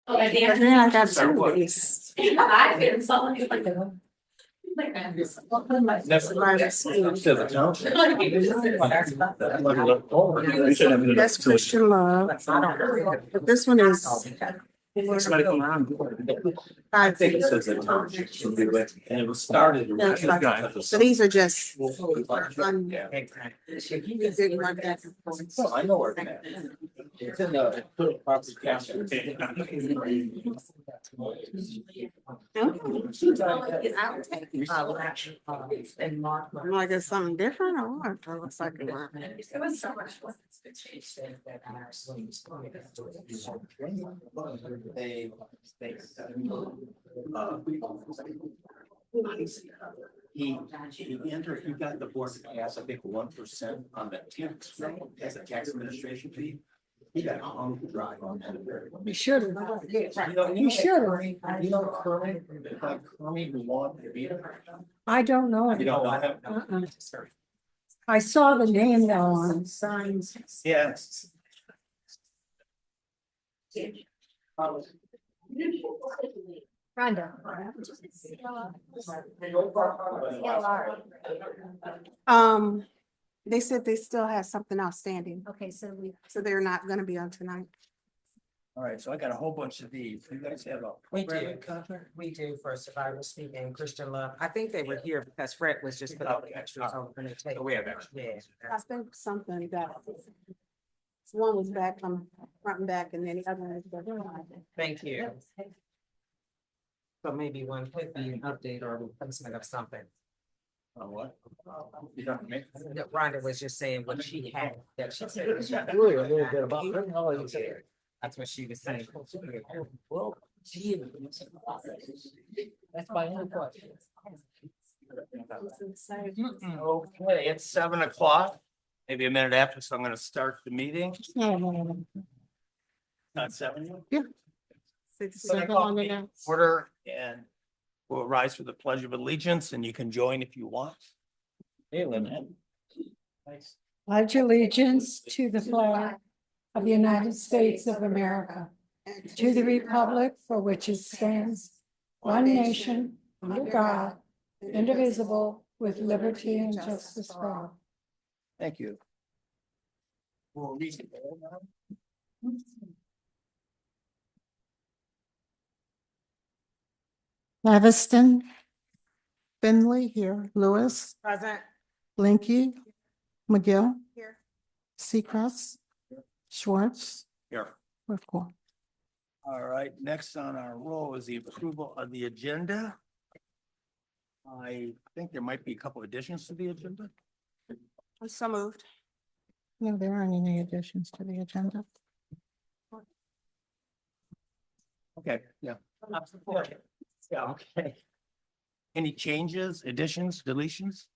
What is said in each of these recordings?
But then I got some of these. That's Christian Love. But this one is five think it days. says the township should do it, and it was started. So these are just. Yeah. So I know where it's at. It's in the property tax. Like it's something different or what? It looks like it was. It was so much fun. He got the board to pass, I think, 1% on the tax, as a tax administration fee. He got hung dry on that. You should have. You should have. You know, Kermit, like Kermit won the beat. I don't know. You don't know him? Uh-uh. I saw the name though on signs. Yeah. Rhonda. They said they still have something outstanding, Okay, so they're not gonna be on tonight. All right, so I got a whole bunch of these. You guys have a We do. programming contract? We do for Survivor Speak and Christian Love. I think they were here because Fred was just putting the extras on. the table. We have extras. Yeah. I think something that. One was back from front and back and then the other one was. Thank you. So maybe one could be an update or a replacement of something. On what? You don't make. That Rhonda was just saying what she had, that she said. Really, a little bit about her, how is it? That's what she was saying. Well, that's my only question. Okay, it's 7 o'clock, maybe a minute after, so I'm gonna start the meeting. Not 7 yet? So I call the Order, and we'll rise for the pledge of allegiance, and you can join if you want. Hey, Lynette. Nice. Pledge allegiance to the flag of the United States of America, to the republic for which it stands, one nation, under God, indivisible, with liberty and justice for all. Thank you. We'll read it now. Laviston, Finley here, Lewis, Present. Blinky, McGill, Here. Seacrest, Schwartz, Here. with cool. All right, next on our roll is the approval of the agenda. I think there might be a couple additions to the agenda. So moved. No, there aren't any additions to the agenda. Okay, yeah. Yeah, okay. Any changes, additions, deletions?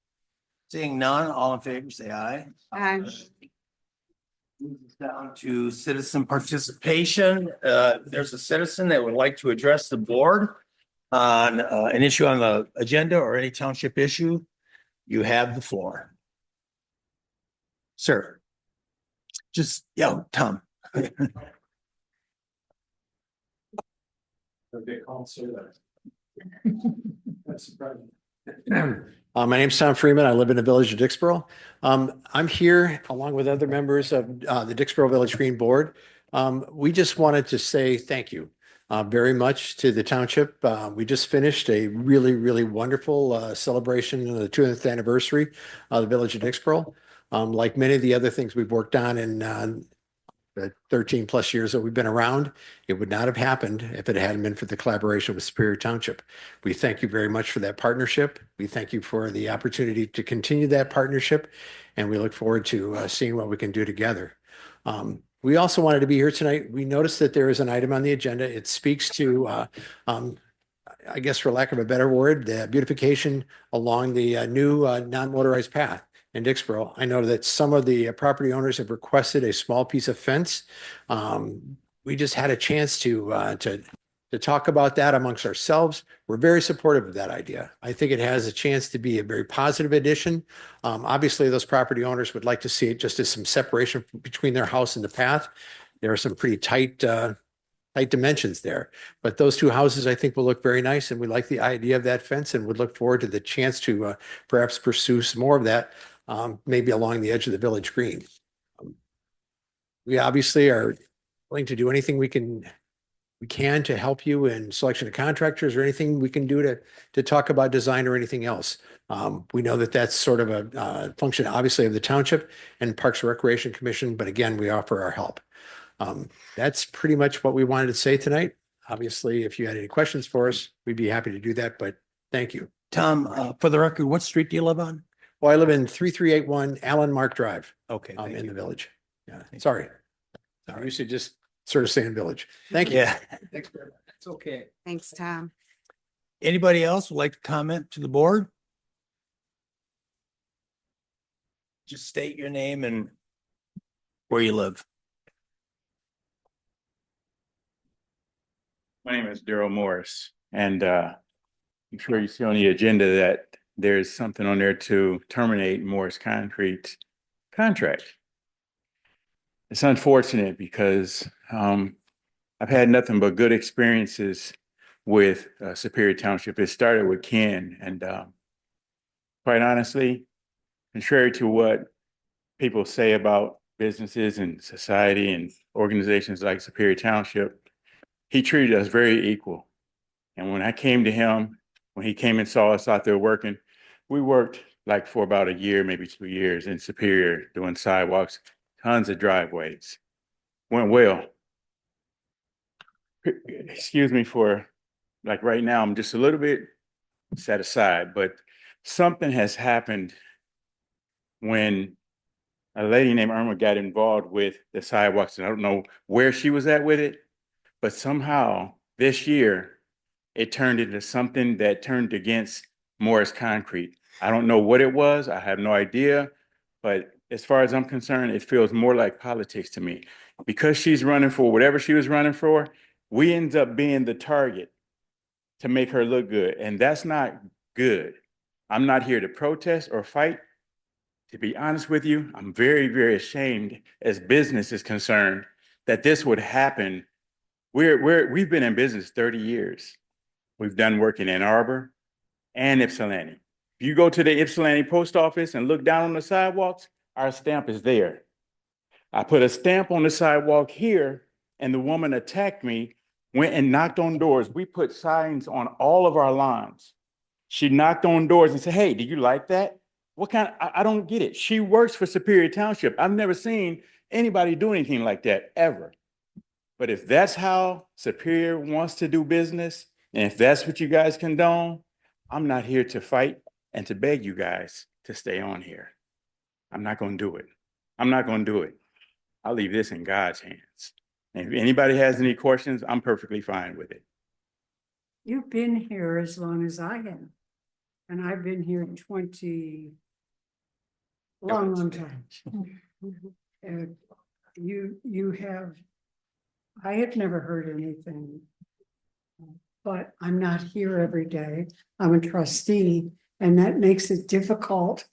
Seeing none, all in favor, say aye. Moves down to citizen participation. There's a citizen that would like to address the board on an issue on the agenda or any township issue. You have the floor. Sir. Just, yeah, Tom. My name's Tom Freeman. I live in the village of Dixboro. I'm here along with other members of the Dixboro Village Green Board. We just wanted to say thank you very much to the township. We just finished a really, really wonderful celebration of the 200th anniversary of the village of Dixboro. Like many of the other things we've worked on in the 13 plus years that we've been around, it would not have happened if it hadn't been for the collaboration with Superior Township. We thank you very much for that partnership. We thank you for the opportunity to continue that partnership, and we look forward to seeing what we can do together. We also wanted to be here tonight. We noticed that there is an item on the agenda. It speaks to, I guess for lack of a better word, the beautification along the new non-motorized path in Dixboro. I know that some of the property owners have requested a small piece of fence. We just had a chance to talk about that amongst ourselves. We're very supportive of that idea. I think it has a chance to be a very positive addition. Obviously, those property owners would like to see it just as some separation between their house and the path. There are some pretty tight tight dimensions there. But those two houses, I think, will look very nice, and we like the idea of that fence and would look forward to the chance to perhaps pursue some more of that, maybe along the edge of the village green. We obviously are willing to do anything we can to help you in selection of contractors or anything we can do to talk about design or anything else. We know that that's sort of a function, obviously, of the township and Parks and Recreation Commission, but again, we offer our help. That's pretty much what we wanted to say tonight. Obviously, if you had any questions for us, we'd be happy to do that, but thank you. Tom, for the record, what street do you live on? Well, I live in 3381 Allen Mark Drive, Okay. thank in you. the village. Yeah, sorry. I used to just sort of say in village. Thank you. Yeah. Thanks very much. It's okay. Thanks, Tom. Anybody else would like to comment to the board? Just state your name and where you live. My name is Daryl Morris, and I'm sure you see on the agenda that there's something on there to terminate Morris Concrete contract. It's unfortunate because I've had nothing but good experiences with Superior Township. It started with Ken, and quite honestly, contrary to what people say about businesses and society and organizations like Superior Township, he treated us very equal. And when I came to him, when he came and saw us out there working, we worked like for about a year, maybe 2 years in Superior, doing sidewalks, tons of driveways. Went well. Excuse me for, like right now, I'm just a little bit set aside, but something has happened when a lady named Irma got involved with the sidewalks, and I don't know where she was at with it, but somehow this year it turned into something that turned against Morris Concrete. I don't know what it was. I have no idea. But as far as I'm concerned, it feels more like politics to me. Because she's running for whatever she was running for, we end up being the target to make her look good. And that's not good. I'm not here to protest or fight. To be honest with you, I'm very, very ashamed as business is concerned that this would happen. We've been in business 30 years. We've done work in Ann Arbor and Ypsilanti. If you go to the Ypsilanti post office and look down on the sidewalks, our stamp is there. I put a stamp on the sidewalk here, and the woman attacked me, went and knocked on doors. We put signs on all of our lawns. She knocked on doors and said, "Hey, do you like that?" What kind of, I don't get it. She works for Superior Township. I've never seen anybody do anything like that, ever. But if that's how Superior wants to do business, and if that's what you guys condone, I'm not here to fight and to beg you guys to stay on here. I'm not going to do it. I'm not going to do it. I'll leave this in God's hands. And if anybody has any questions, I'm perfectly fine with it. You've been here as long as I have. And I've been here 20, long time. And you have, I have never heard anything. But I'm not here every day. I'm a trustee, and that makes it difficult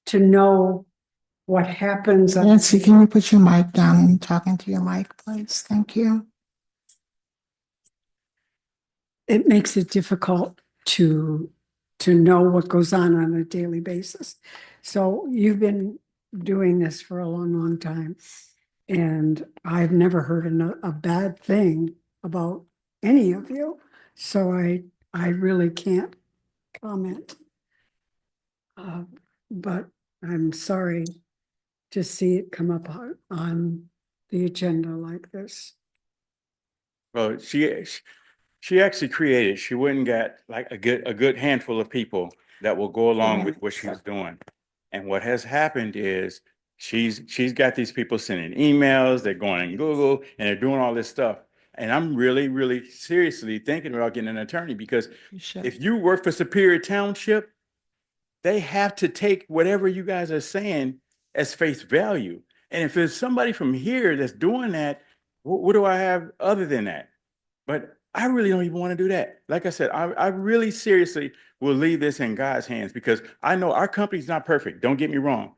to know what happens. Nancy, can you put your mic down and talk into your mic, please? Thank you. It makes it difficult to know what goes on a daily basis. So you've been doing this for a long, long time. And I've never heard a bad thing about any of you. So I really can't comment. But I'm sorry to see it come up on the agenda like this. Well, she actually created, she went and got like a good handful of people that will go along with what she's doing. And what has happened is she's got these people sending emails, they're going on Google, and they're doing all this stuff. And I'm really, really seriously thinking about getting an attorney, because if you work for Superior Township, they have to take whatever you guys are saying as face value. And if there's somebody from here that's doing that, what do I have other than that? But I really don't even want to do that. Like I said, I really seriously will leave this in God's hands, because I know our company's not perfect. Don't get me wrong.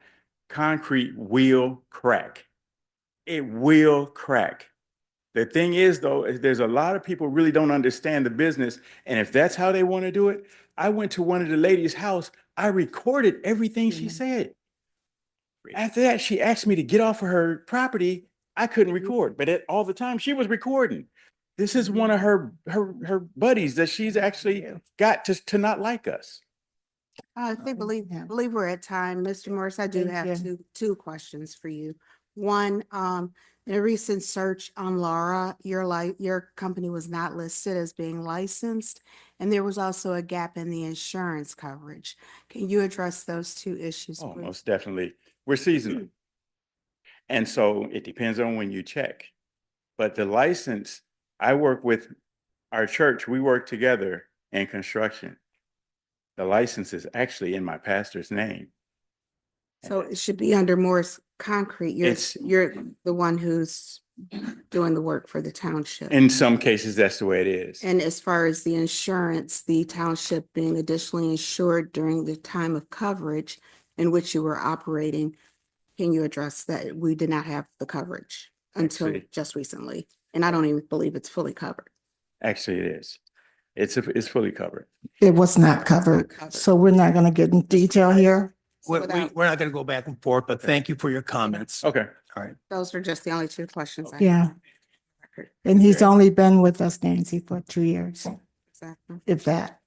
Concrete will crack. It will crack. The thing is, though, is there's a lot of people really don't understand the business. And if that's how they want to do it, I went to one of the ladies' house. I recorded everything she said. After that, she asked me to get off of her property. I couldn't record, but all the time she was recording. This is one of her buddies that she's actually got to not like us. I think, believe we're at time. Mr. Morris, I do have two questions for you. One, in a recent search on Laura, your company was not listed as being licensed, and there was also a gap in the insurance coverage. Can you address those two issues, Oh, please? most definitely. We're seasonal. And so it depends on when you check. But the license, I work with our church, we work together in construction. The license is actually in my pastor's name. So it should be under Morris Concrete. You're the one who's doing the work for the township. In some cases, that's the way it is. And as far as the insurance, the township being additionally insured during the time of coverage in which you were operating, can you address that? We did not have the coverage until Actually- just recently, and I don't even believe it's fully covered. Actually, it is. It's fully covered. It was not covered, covered. so we're not gonna get in detail here. So without- We're not going to go back and forth, but thank you for your comments. Okay. All right. Those were just the only two questions. I Yeah. had. And he's only been with us, Nancy, for 2 years, Exactly. if that.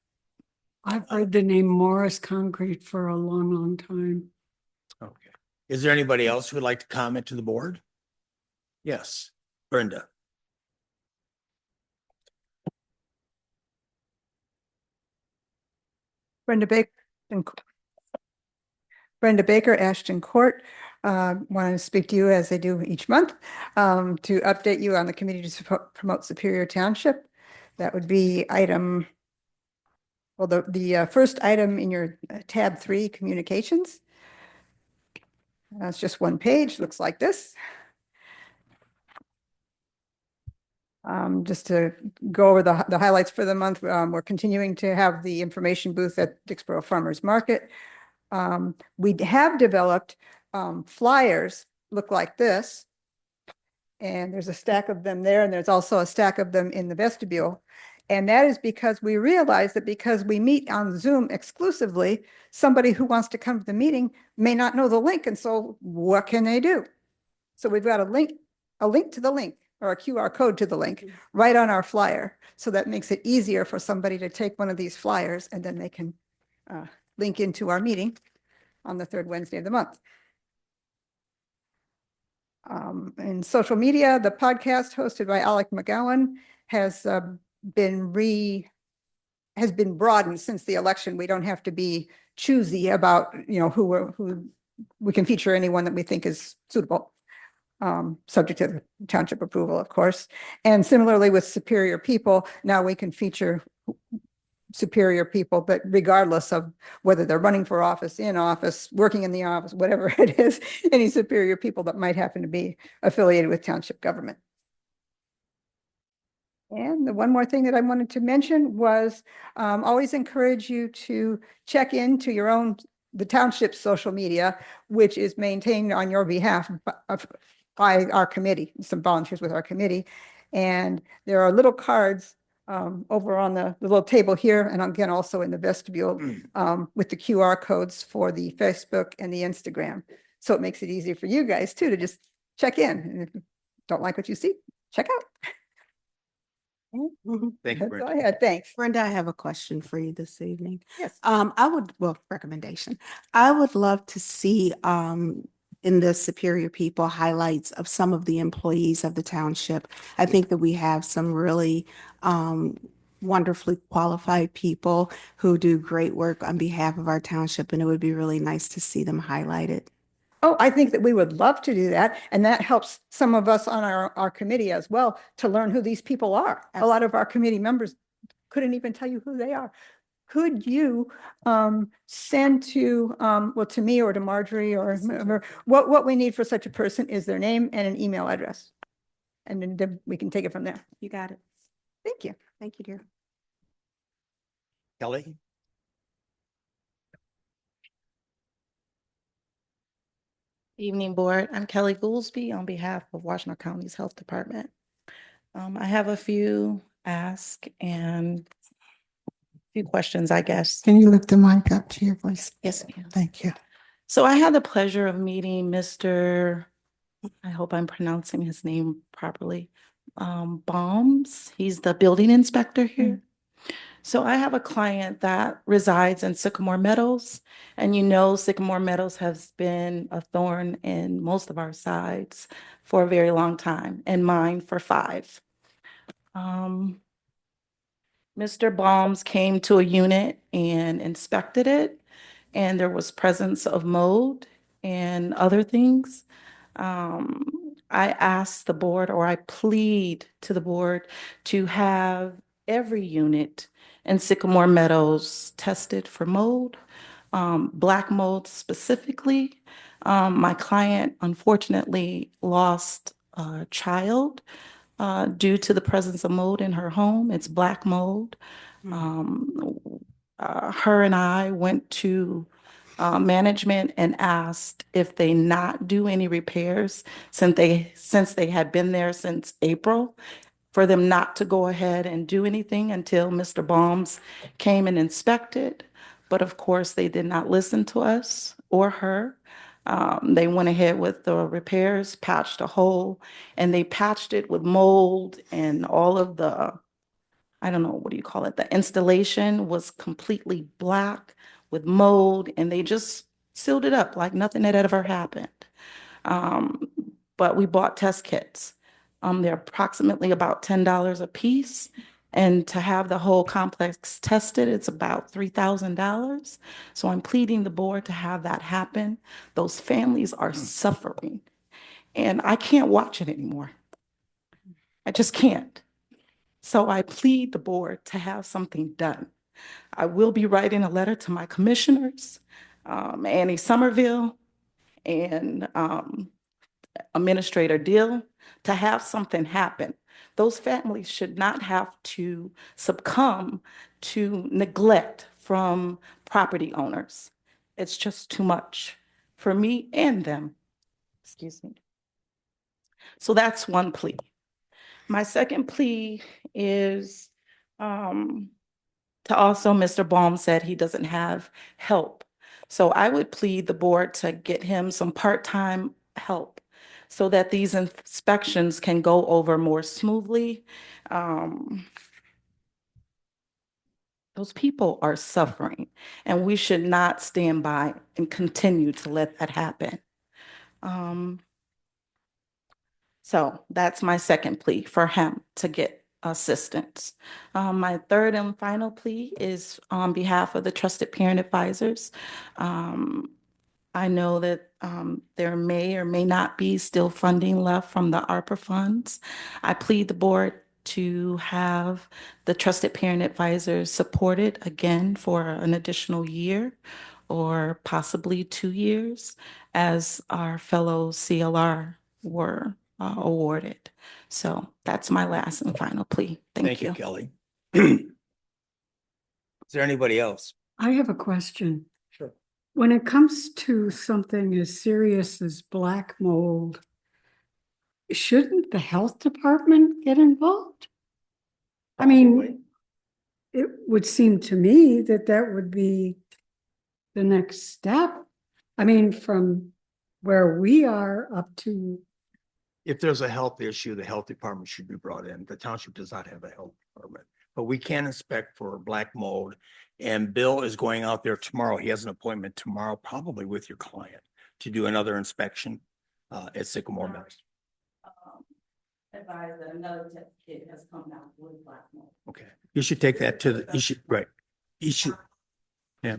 I've heard the name Morris Concrete for a long, long time. Okay. Is there anybody else who would like to comment to the board? Yes, Brenda. Brenda Baker, Ashton Court. Want to speak to you as I do each month, to update you on the committee to promote Superior Township. That would be item, well, the first item in your tab 3, communications. That's just one page, looks like this. Just to go over the highlights for the month, we're continuing to have the information booth at Dixboro Farmers Market. We have developed flyers, look like this. And there's a stack of them there, and there's also a stack of them in the vestibule. And that is because we realize that because we meet on Zoom exclusively, somebody who wants to come to the meeting may not know the link. And so what can they do? So we've got a link to the link, or a QR code to the link right on our flyer. So that makes it easier for somebody to take one of these flyers and then they can link into our meeting on the third Wednesday of the month. In social media, the podcast hosted by Alec McGowan has been broadened since the election. We don't have to be choosy about, who we can feature anyone that we think is suitable. Subject to township approval, of course. And similarly with Superior People, now we can feature superior people, but regardless of whether they're running for office, in office, working in the office, whatever it is, any superior people that might happen to be affiliated with township government. And the one more thing that I wanted to mention was always encourage you to check into the township's social media, which is maintained on your behalf by our committee, some volunteers with our committee. And there are little cards over on the little table here, and again, also in the vestibule with the QR codes for the Facebook and the Instagram. So it makes it easy for you guys too, to just check in. And if you don't like what you see, check out. Thank you, That's all I Brenda. had. Thanks. Brenda, I have a question for you this evening. Yes. Recommendation. I would love to see in the Superior People highlights of some of the employees of the township. I think that we have some really wonderfully qualified people who do great work on behalf of our township, and it would be really nice to see them highlighted. Oh, I think that we would love to do that. And that helps some of us on our committee as well to learn who these people are. A lot of our committee members couldn't even tell you who they are. Could you send to, to me or to Marjorie or whoever, what we need for such a person is their name and an email address. And then we can take it from there. You got it. Thank you. Thank you, dear. Kelly? Evening, Board. I'm Kelly Goolsby on behalf of Washington County's Health Department. I have a few ask and a few questions, I guess. Can you lift the mic up to your voice? Yes, ma'am. Thank you. So I had the pleasure of meeting Mr. I hope I'm pronouncing his name properly. Baums. He's the building inspector here. So I have a client that resides in Sycamore Meadows, and you know Sycamore Meadows has been a thorn in most of our sides for a very long time, and mine for 5. Mr. Baums came to a unit and inspected it, and there was presence of mold and other things. I asked the board, or I plead to the board, to have every unit in Sycamore Meadows tested for mold, black mold specifically. My client unfortunately lost a child due to the presence of mold in her home. It's black mold. Her and I went to management and asked if they not do any repairs since they had been there since April, for them not to go ahead and do anything until Mr. Baums came and inspected. But of course, they did not listen to us or her. They went ahead with the repairs, patched a hole, and they patched it with mold and all of the, I don't know, what do you call it? The installation was completely black with mold, and they just sealed it up like nothing had ever happened. But we bought test kits. They're approximately about $10 a piece. And to have the whole complex tested, it's about $3,000. So I'm pleading the board to have that happen. Those families are suffering, and I can't watch it anymore. I just can't. So I plead the board to have something done. I will be writing a letter to my commissioners, Annie Somerville and Administrator Dill, to have something happen. Those families should not have to succumb to neglect from property owners. It's just too much for me and them. Excuse me. So that's one plea. My second plea is to also, Mr. Baum said he doesn't have help. So I would plead the board to get him some part-time help so that these inspections can go over more smoothly. Those people are suffering, and we should not stand by and continue to let that happen. So that's my second plea, for him to get assistance. My third and final plea is on behalf of the trusted parent advisors. I know that there may or may not be still funding left from the ARPA funds. I plead the board to have the trusted parent advisors supported again for an additional year or possibly 2 years, as our fellow CLR were awarded. So that's my last and final plea. Thank you. Kelly. Is there anybody else? I have a question. Sure. When it comes to something as serious as black mold, shouldn't the health department get involved? I mean, it would seem to me that that would be the next step. I mean, from where we are up to, If there's a health issue, the health department should be brought in. The township does not have a health department, but we can inspect for black mold. And Bill is going out there tomorrow. He has an appointment tomorrow, probably with your client, to do another inspection at Sycamore Meadows. Advise that another test kit has come out with black mold. Okay, you should take that to the, you should, right. You should. Yeah.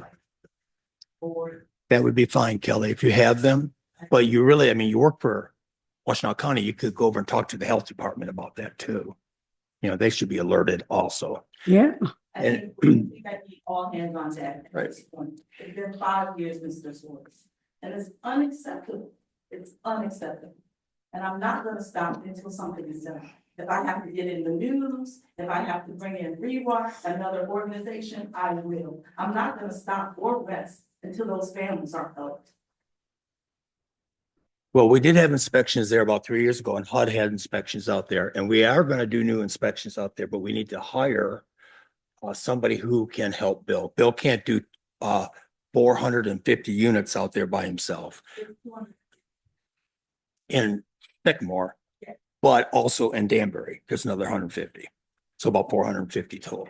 That would be fine, Kelly, if you have them, but you really, I mean, you work for Washtenaw County, you could go over and talk to the health department about that too. You know, they should be alerted also. yeah, I And- think I need all hands on deck at Right. this point. It's been 5 years, Mr. Swartz, and it's unacceptable. It's unacceptable. And I'm not gonna stop until something is done. If I have to get in the news, if I have to bring in REWA, another organization, I will. I'm not gonna stop or rest until those families are helped. Well, we did have inspections there about 3 years ago, and HUD had inspections out there, and we are going to do new inspections out there, but we need to hire somebody who can help Bill. Bill can't do 450 units out there by himself in Sycamore, but also in Danbury, there's another 150. So about 450 total.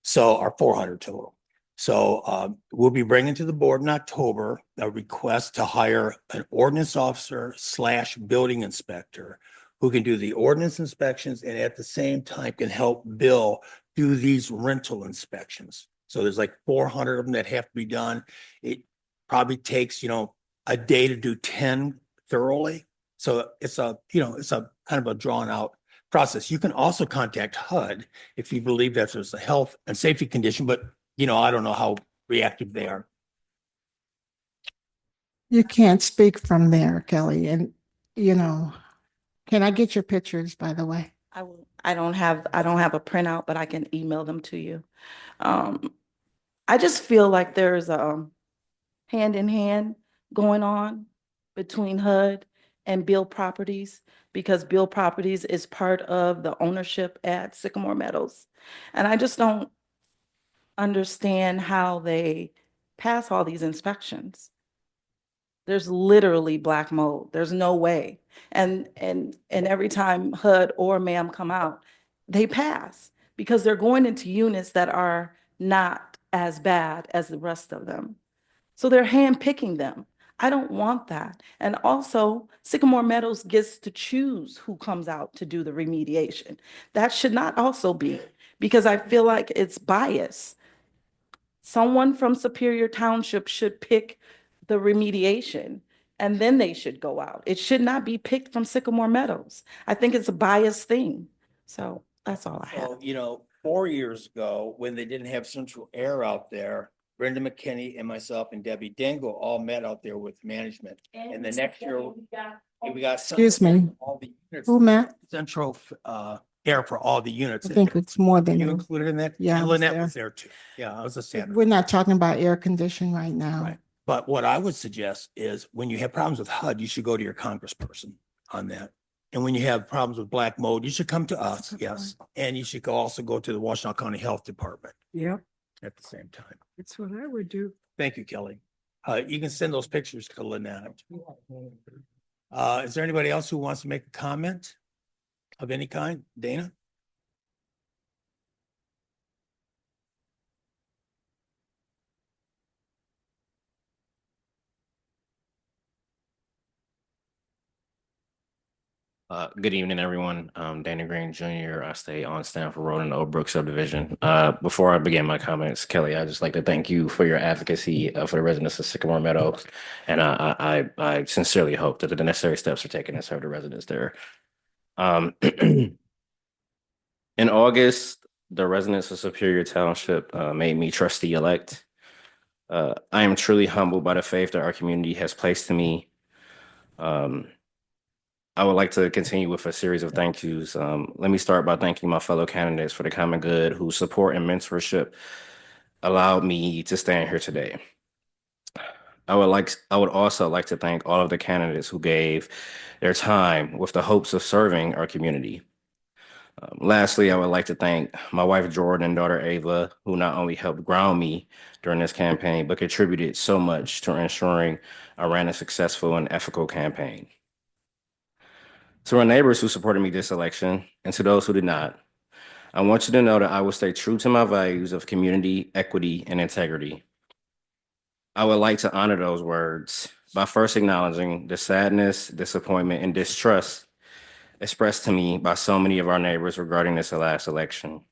So, or 400 total. So we'll be bringing to the board in October a request to hire an ordinance officer / building inspector who can do the ordinance inspections and at the same time can help Bill do these rental inspections. So there's like 400 of them that have to be done. It probably takes, a day to do 10 thoroughly. So it's a kind of a drawn out process. You can also contact HUD if you believe that there's a health and safety condition, but I don't know how reactive they are. You can't speak from there, Kelly, and, can I get your pictures, by the way? I don't have a printout, but I can email them to you. I just feel like there's a hand in hand going on between HUD and Beal Properties, because Beal Properties is part of the ownership at Sycamore Meadows. And I just don't understand how they pass all these inspections. There's literally black mold. There's no way. And every time HUD or MAM come out, they pass because they're going into units that are not as bad as the rest of them. So they're handpicking them. I don't want that. And also, Sycamore Meadows gets to choose who comes out to do the remediation. That should not also be, because I feel like it's bias. Someone from Superior Township should pick the remediation and then they should go out. It should not be picked from Sycamore Meadows. I think it's a biased thing. So that's all I have. So, 4 years ago, when they didn't have central air out there, Brenda McKinney and myself and Debbie Dingle all met out there with management. And the next year, we got. Excuse me. All the units, Who met? central air for all the units. I think it's more than You you. included in that? Yeah, I And was Lynette there. was there too. Yeah, I was a Saturday. We're not talking about air conditioning right now. Right. But what I would suggest is when you have problems with HUD, you should go to your congressperson on that. And when you have problems with black mold, you should come to us, yes. And you should also go to the Washtenaw County Health Department Yep, at the same time. that's what I would do. Thank you, Kelly. You can send those pictures to Lynette. Is there anybody else who wants to make a comment of any kind? Dana? Good evening, everyone. Danny Green Jr. I stay on Stanford Road in the Oak Brook subdivision. Before I begin my comments, Kelly, I'd just like to thank you for your advocacy for the residents of Sycamore Meadows. And I sincerely hope that the necessary steps are taken to serve the residents there. In August, the residents of Superior Township made me trustee-elect. I am truly humbled by the faith that our community has placed in me. I would like to continue with a series of thank yous. Let me start by thanking my fellow candidates for the common good whose support and mentorship allowed me to stand here today. I would also like to thank all of the candidates who gave their time with the hopes of serving our community. Lastly, I would like to thank my wife Jordan and daughter Ava, who not only helped ground me during this campaign, but contributed so much to ensuring I ran a successful and ethical campaign. To our neighbors who supported me this election, and to those who did not, I want you to know that I will stay true to my values of community, equity, and integrity. I would like to honor those words by first acknowledging the sadness, disappointment, and distrust expressed to me by so many of our neighbors regarding this last election.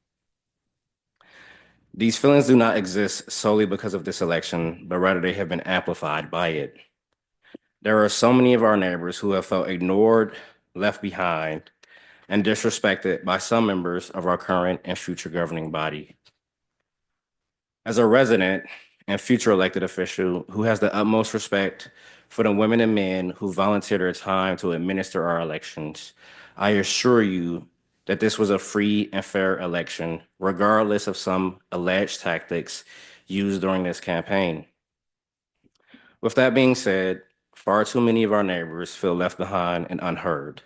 These feelings do not exist solely because of this election, but rather they have been amplified by it. There are so many of our neighbors who have felt ignored, left behind, and disrespected by some members of our current and future governing body. As a resident and future elected official who has the utmost respect for the women and men who volunteer their time to administer our elections, I assure you that this was a free and fair election, regardless of some alleged tactics used during this campaign. With that being said, Far too many of our neighbors feel left behind and unheard.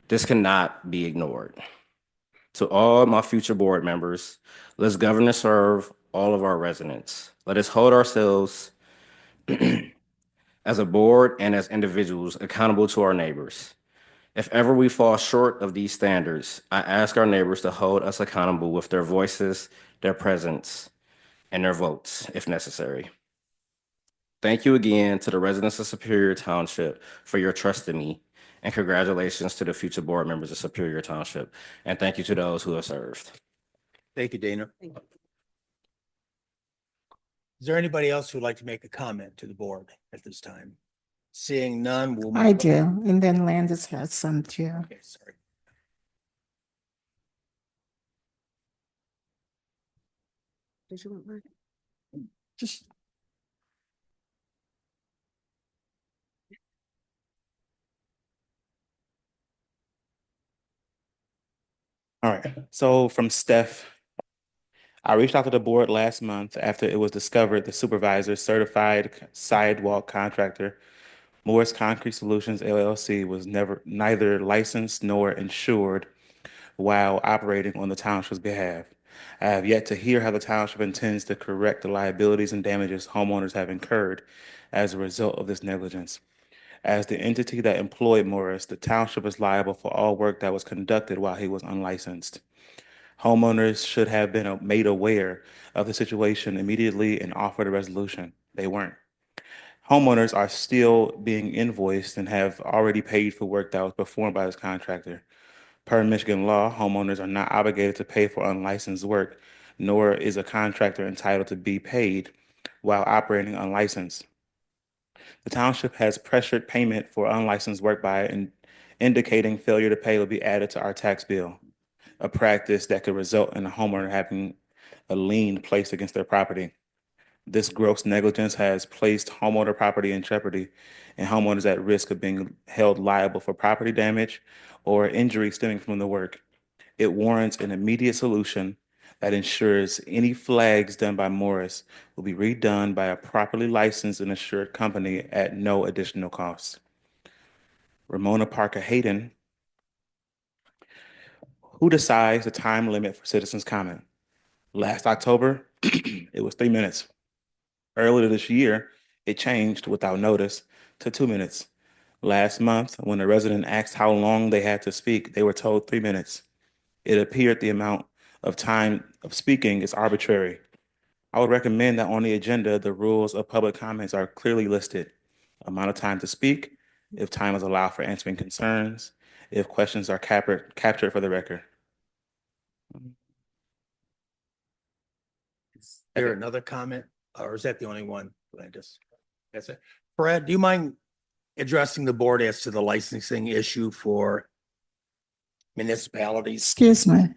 This cannot be ignored. To all my future board members, let's govern and serve all of our residents. Let us hold ourselves as a board and as individuals accountable to our neighbors. If ever we fall short of these standards, I ask our neighbors to hold us accountable with their voices, their presence, and their votes if necessary. Thank you again to the residents of Superior Township for your trust in me, and congratulations to the future board members of Superior Township. And thank you to those who have served. Thank you, Dana. Is there anybody else who'd like to make a comment to the board at this time? Seeing none, we'll. I do, and then Landis has some too. Okay, sorry. Did you want mine? Just. All right, so from Steph, I reached out to the board last month after it was discovered the supervisor certified sidewalk contractor, Morris Concrete Solutions LLC, was neither licensed nor insured while operating on the township's behalf. I have yet to hear how the township intends to correct the liabilities and damages homeowners have incurred as a result of this negligence. As the entity that employed Morris, the township is liable for all work that was conducted while he was unlicensed. Homeowners should have been made aware of the situation immediately and offered a resolution. They weren't. Homeowners are still being invoiced and have already paid for work that was performed by this contractor. Per Michigan law, homeowners are not obligated to pay for unlicensed work, nor is a contractor entitled to be paid while operating unlicensed. The township has pressured payment for unlicensed work by indicating failure to pay will be added to our tax bill, a practice that could result in a homeowner having a lien placed against their property. This gross negligence has placed homeowner property in jeopardy and homeowners at risk of being held liable for property damage or injury stemming from the work. It warrants an immediate solution that ensures any flags done by Morris will be redone by a properly licensed and insured company at no additional cost. Ramona Parker Hayden, who decides the time limit for citizens' comment? Last October, it was 3 minutes. Earlier this year, it changed without notice to 2 minutes. Last month, when a resident asked how long they had to speak, they were told 3 minutes. It appeared the amount of time of speaking is arbitrary. I would recommend that on the agenda, the rules of public comments are clearly listed. Amount of time to speak, if time is allowed for answering concerns, if questions are captured for the record. Is there another comment, or is that the only one, Landis? That's it. Brad, do you mind addressing the board as to the licensing issue for municipalities? Excuse me.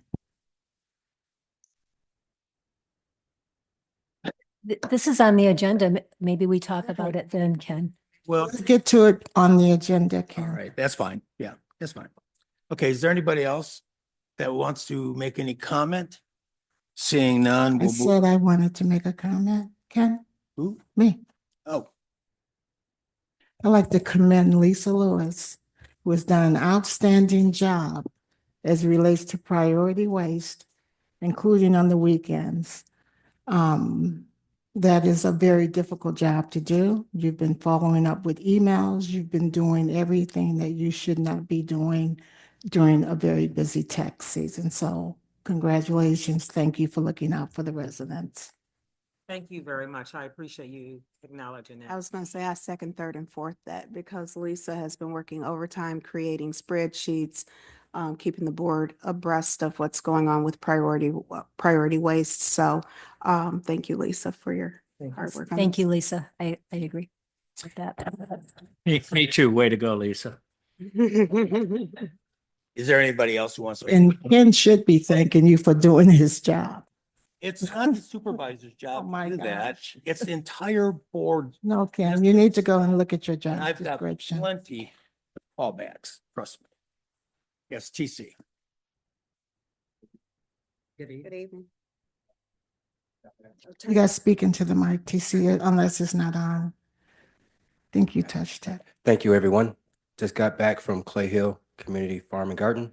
This is on the agenda. Maybe we talk about it then, Ken. Well, Let's get to it on the agenda, all Ken. right, that's fine. Yeah, that's fine. Okay, is there anybody else that wants to make any comment? Seeing none, I we'll move. said I wanted to make a comment, Ken. Who? Me. Oh, I'd like to commend Lisa Lewis, who has done an outstanding job as it relates to priority waste, including on the weekends. That is a very difficult job to do. You've been following up with emails. You've been doing everything that you should not be doing during a very busy tax season. So congratulations. Thank you for looking out for the residents. Thank you very much. I appreciate you acknowledging I that. was going to say I second, third, and fourth that because Lisa has been working overtime, creating spreadsheets, keeping the board abreast of what's going on with priority waste. So thank you, Lisa, for your hard work. on Thank this. you, Lisa. I agree with that. Me too. Way to go, Lisa. is there anybody else who wants to? And Ken should be thanking you for doing his job. It's not the supervisor's Oh job my to do that. gosh. It's the entire board. No, Ken, you need to go and look at your And job I've got description. plenty of callbacks, trust me. Yes, TC. Good evening. Good evening. You guys speaking to the mic, TC, unless it's not on. think you touched it. Thank you, everyone. Just got back from Clay Hill Community Farm and Garden.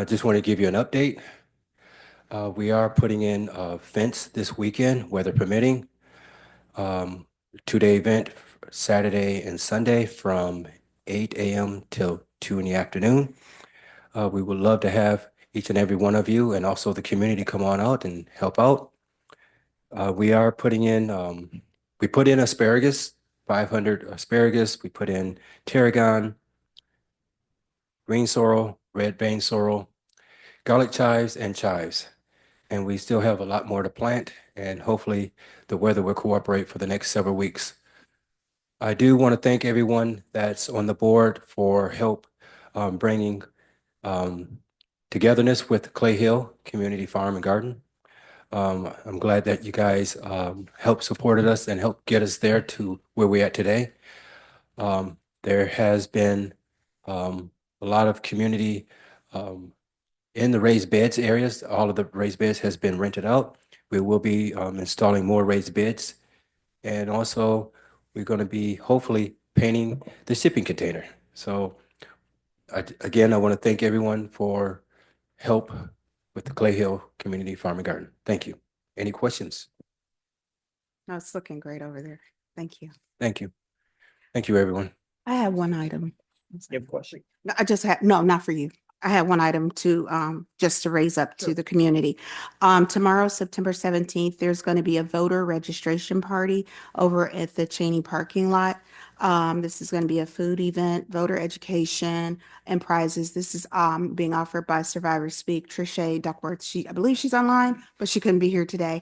Just want to give you an update. We are putting in a fence this weekend, weather permitting. 2-day event, Saturday and Sunday from 8 a.m. till 2 in the afternoon. We would love to have each and every one of you and also the community come on out and help out. We are putting in, we put in asparagus, 500 asparagus. We put in tarragon, green sorrel, red vein sorrel, garlic chives, and chives. And we still have a lot more to plant, and hopefully the weather will cooperate for the next several weeks. I do want to thank everyone that's on the board for help bringing togetherness with Clay Hill Community Farm and Garden. I'm glad that you guys helped supported us and helped get us there to where we're at today. There has been a lot of community in the raised beds areas. All of the raised beds has been rented out. We will be installing more raised beds. And also, we're going to be hopefully painting the shipping container. So again, I want to thank everyone for help with the Clay Hill Community Farm and Garden. Thank you. Any questions? No, it's looking great over there. Thank you. Thank you. Thank you, everyone. I have one item. You have a question? No, I just had, no, not for you. I had one item to, just to raise up to the community. Tomorrow, September 17th, there's going to be a voter registration party over at the Cheney parking lot. This is going to be a food event, voter education and prizes. This is, being offered by Survivor Speak, Trisha Duckworth. I believe she's online, but she couldn't be here today.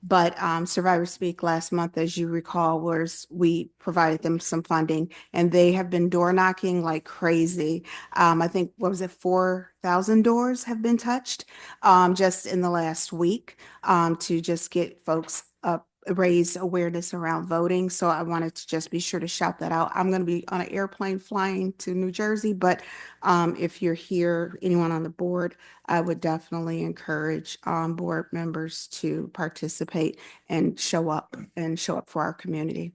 But Survivor Speak last month, as you recall, we provided them some funding, and they have been door knocking like crazy. I think, what was it, 4,000 doors have been touched just in the last week to just get folks up, raise awareness around voting. So I wanted to just be sure to shout that out. I'm going to be on an airplane flying to New Jersey, but if you're here, anyone on the board, I would definitely encourage board members to participate and show up for our community.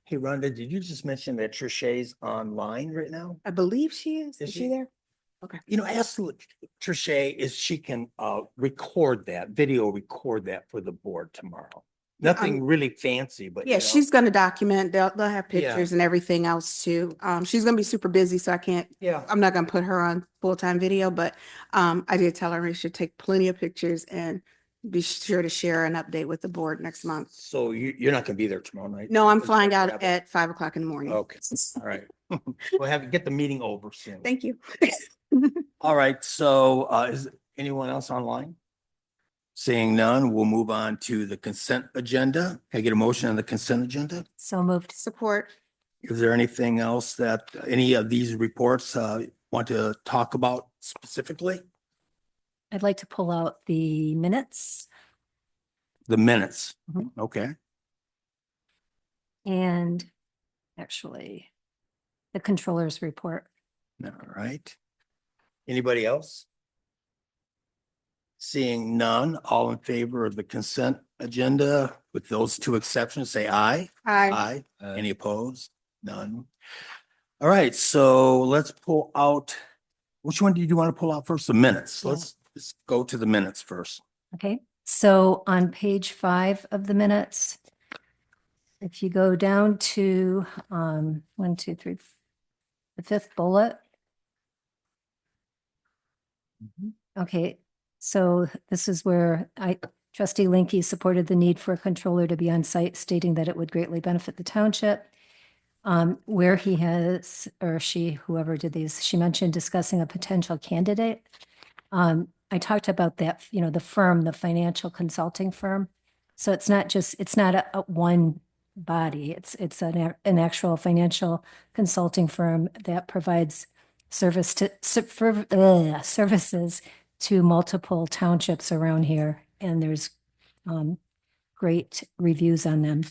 Hey, Rhonda, did you just mention that Trishay's online right now? I believe she is. Is Is she? she there? Okay. You know, ask Trishay if she can video record that for the board tomorrow. Nothing really fancy, but Yeah, you know. she's going to document. They'll have Yeah. pictures and everything else too. She's going to be super busy, so Yeah. I'm not going to put her on full-time video, but I did tell her we should take plenty of pictures and be sure to share an update with the board next month. So you're not gonna be there tomorrow night? No, I'm Just flying grab out it. at 5 o'clock in the morning. Okay, all right. We'll get the meeting over soon. Thank you. All right, so is anyone else online? Seeing none, we'll move on to the consent agenda. Can I get a motion on the consent agenda? So moved. Support. Is there anything else that any of these reports want to talk about specifically? I'd like to pull out the minutes The minutes, Mhm. okay. and actually the controller's report. All right. Anybody else? Seeing none, all in favor of the consent agenda with those two exceptions, say aye. Aye. Aye. Any opposed? None. All right, so let's pull out, which one did you want to pull out first? The minutes. Yeah. Let's go to the minutes first. Okay, so on page 5 of the minutes, if you go down to 1, 2, 3, the 5th bullet. Okay, so this is where Trustee Linky supported the need for a controller to be on site, stating that it would greatly benefit the township. Where he has, or she, whoever did these, she mentioned discussing a potential candidate. I talked about that, the firm, the financial consulting firm. So it's not a one body. It's an actual financial consulting firm that provides services to multiple townships around here. And there's great reviews on them.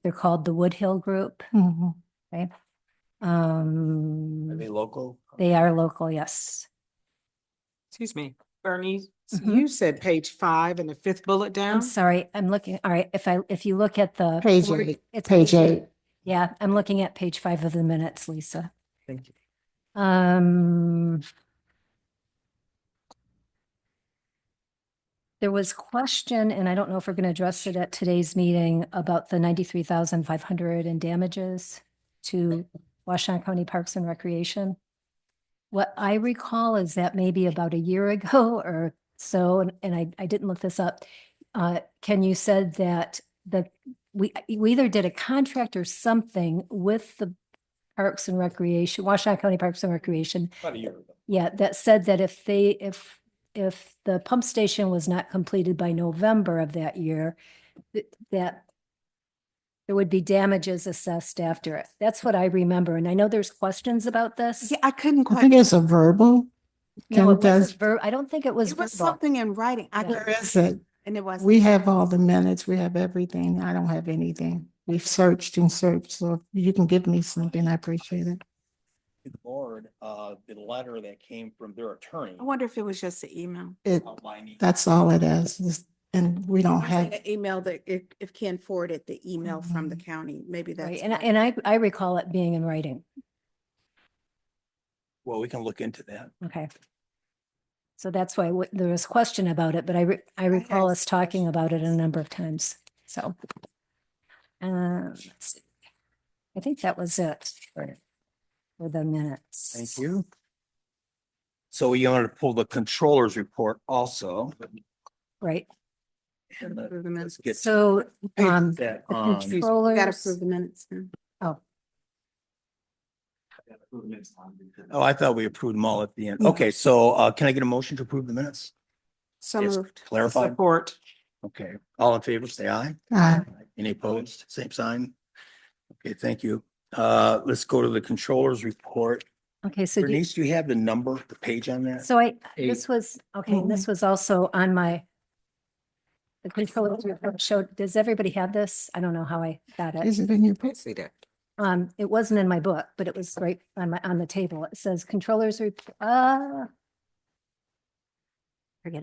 They're called the Woodhill Group. Okay. Are they local? They are local, yes. Excuse me, Bernice, Mhm. you said page 5 and the 5th bullet down? I'm sorry, I'm looking, all right, if you look at the. Page board- 8. It's Page 8. Yeah, I'm looking at page 5 of the minutes, Lisa. Thank you. There was question, and I don't know if we're going to address it at today's meeting, about the 93,500 in damages to Washtenaw County Parks and Recreation. What I recall is that maybe about a year ago or so, and I didn't look this up. Ken, you said that we either did a contract or something with the Parks and Recreation, Washtenaw County Parks and Recreation. About a year ago. Yeah, that said that if the pump station was not completed by November of that year, that there would be damages assessed after it. That's what I remember. And I know there's questions about this. Yeah, I couldn't I think quite. it's a verbal. No, it Ken does. wasn't I don't think it was It was verbal. something in writing. I Yeah. could, Where is it? and it was. We have all the minutes. We have everything. I don't have anything. We've searched and searched. So if you can give me something, I appreciate it. The board, the letter that came from their attorney I wonder if it was just the email. outlining. That's all it is. And we don't have, The email that if Ken forwarded the email from the county, maybe Right, that's. and I recall it being in writing. Well, we can look into that. Okay. So that's why there was question about it, but I recall us talking about it a number of times, so. Let's see. I think that was it for the minutes. Thank you. So you wanted to pull the controller's report also. Right, And Approve the minutes. let's get so, that the on. You gotta controllers, approve the minutes. now. Oh, I thought we approved them all at the end. Okay, so can I get a motion to approve the minutes? So Yes, moved. clarified. Support. Okay, all in favor, say aye. Any opposed? Same sign. Okay, thank you. Let's go to the controller's report. okay, so. Bernice, do you have the number, the page on that? So this Eight. was, okay, and this was also on the controller's report showed, does everybody have this? I don't know how I got it. is it in your book? See that. It wasn't in my book, but it was right on the table. It says controllers forget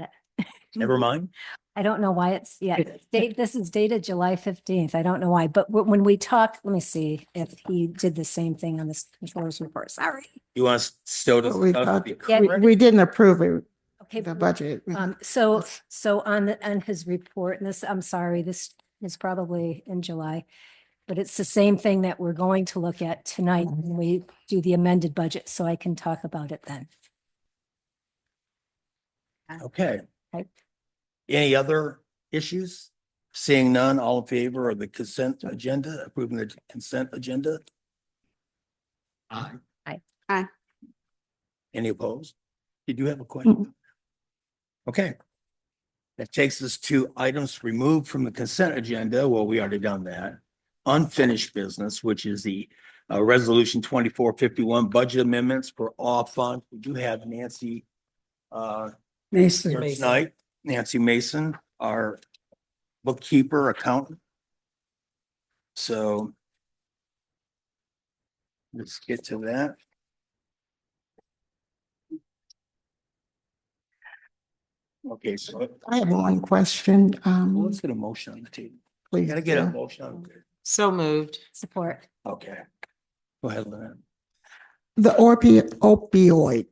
it. Never mind. I don't know why this is dated July 15th. I don't know why, but when we talk, let me see if he did the same thing on this controller's report. Sorry. You want us still But we to? thought- Yeah. We didn't approve it, Okay. the budget. So on his report, and this, I'm sorry, this is probably in July, but it's the same thing that we're going to look at tonight when we do the amended budget, so I can talk about it then. Okay. Okay. Any other issues? Seeing none, all in favor of the consent agenda, approving the consent agenda? Aye. Aye. Aye. Any opposed? Did you have a question? Okay. That takes us to items removed from the consent agenda. Well, we already done that. Unfinished business, which is the resolution 2451 budget amendments for all funds. We do have Nancy Mason. here tonight. Nancy Mason, our bookkeeper, accountant. So let's get to that. Okay, so I have one question. let's get a motion on the table. We Please. gotta get a do. motion on. So moved. Support. Okay. Go ahead, Lynn. The opioid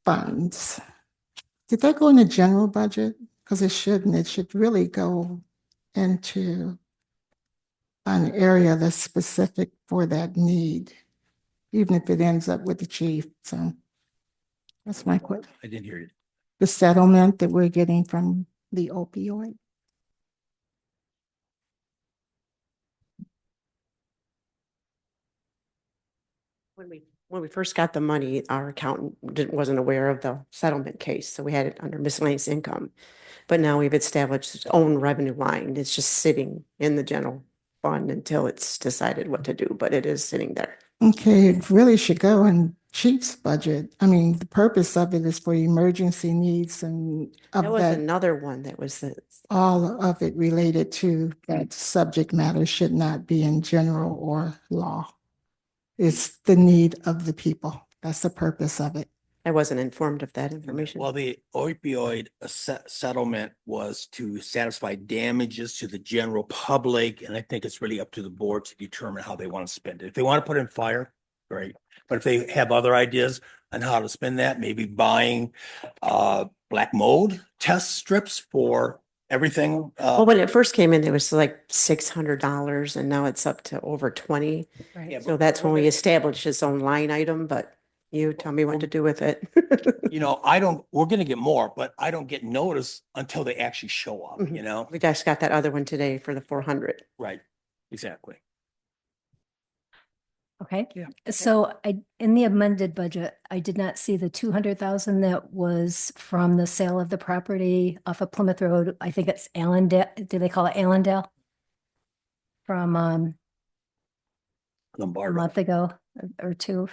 funds. Did that go in the general budget? Because it shouldn't. It should really go into an area that's specific for that need, even if it ends up with the chief. So that's my question. I didn't hear you. The settlement that we're getting from the opioid. When we first got the money, our accountant wasn't aware of the settlement case, so we had it under miscellaneous income. But now we've established its own revenue line. It's just sitting in the general fund until it's decided what to do, but it is sitting there. Okay, it really should go in chief's budget. I mean, the purpose of it is for emergency needs and of That was that, another one that was the, all of it related to that subject matter should not be in general or law. It's the need of the people. That's the purpose of it. I wasn't informed of that information. Well, the opioid settlement was to satisfy damages to the general public, and I think it's really up to the board to determine how they want to spend it. If they want to put in fire, great. But if they have other ideas on how to spend that, maybe buying black mold test strips for everything. Well, when it first came in, it was like $600 and now it's up to over 20. Right. So that's when we established its own line item, but you tell me what to do with it. You know, we're gonna get more, but I don't get notice until they actually show up, you know? We just got that other one today for the 400. Right, exactly. Okay. Yeah. So in the amended budget, I did not see the 200,000 that was from the sale of the property off of Plymouth Road. I think it's Allendale. Do they call it Allendale? From a Lombardo. month ago or two.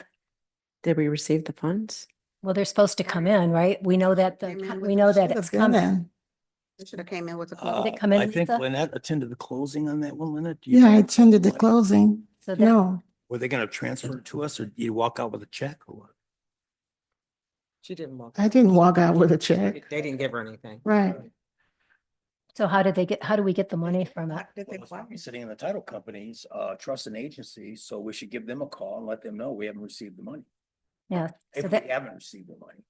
Did we receive the funds? Well, they're supposed to come in, right? We know that Came in with we know the- that it's coming. It should have came in with a. Did it come in, I think Lisa? Lynette attended the closing on that one, Lynette. Do you- Yeah, I attended the closing. So that, No, Were they gonna transfer it to us or you walk out with a check or what? She didn't walk. I didn't walk out with a check. They didn't give her anything. Right. so how do we get the money from it? Well, it's probably sitting in the title companies, trust and agency, so we should give them a call and let them know we haven't received the money. Yeah. So If we that, haven't received the money.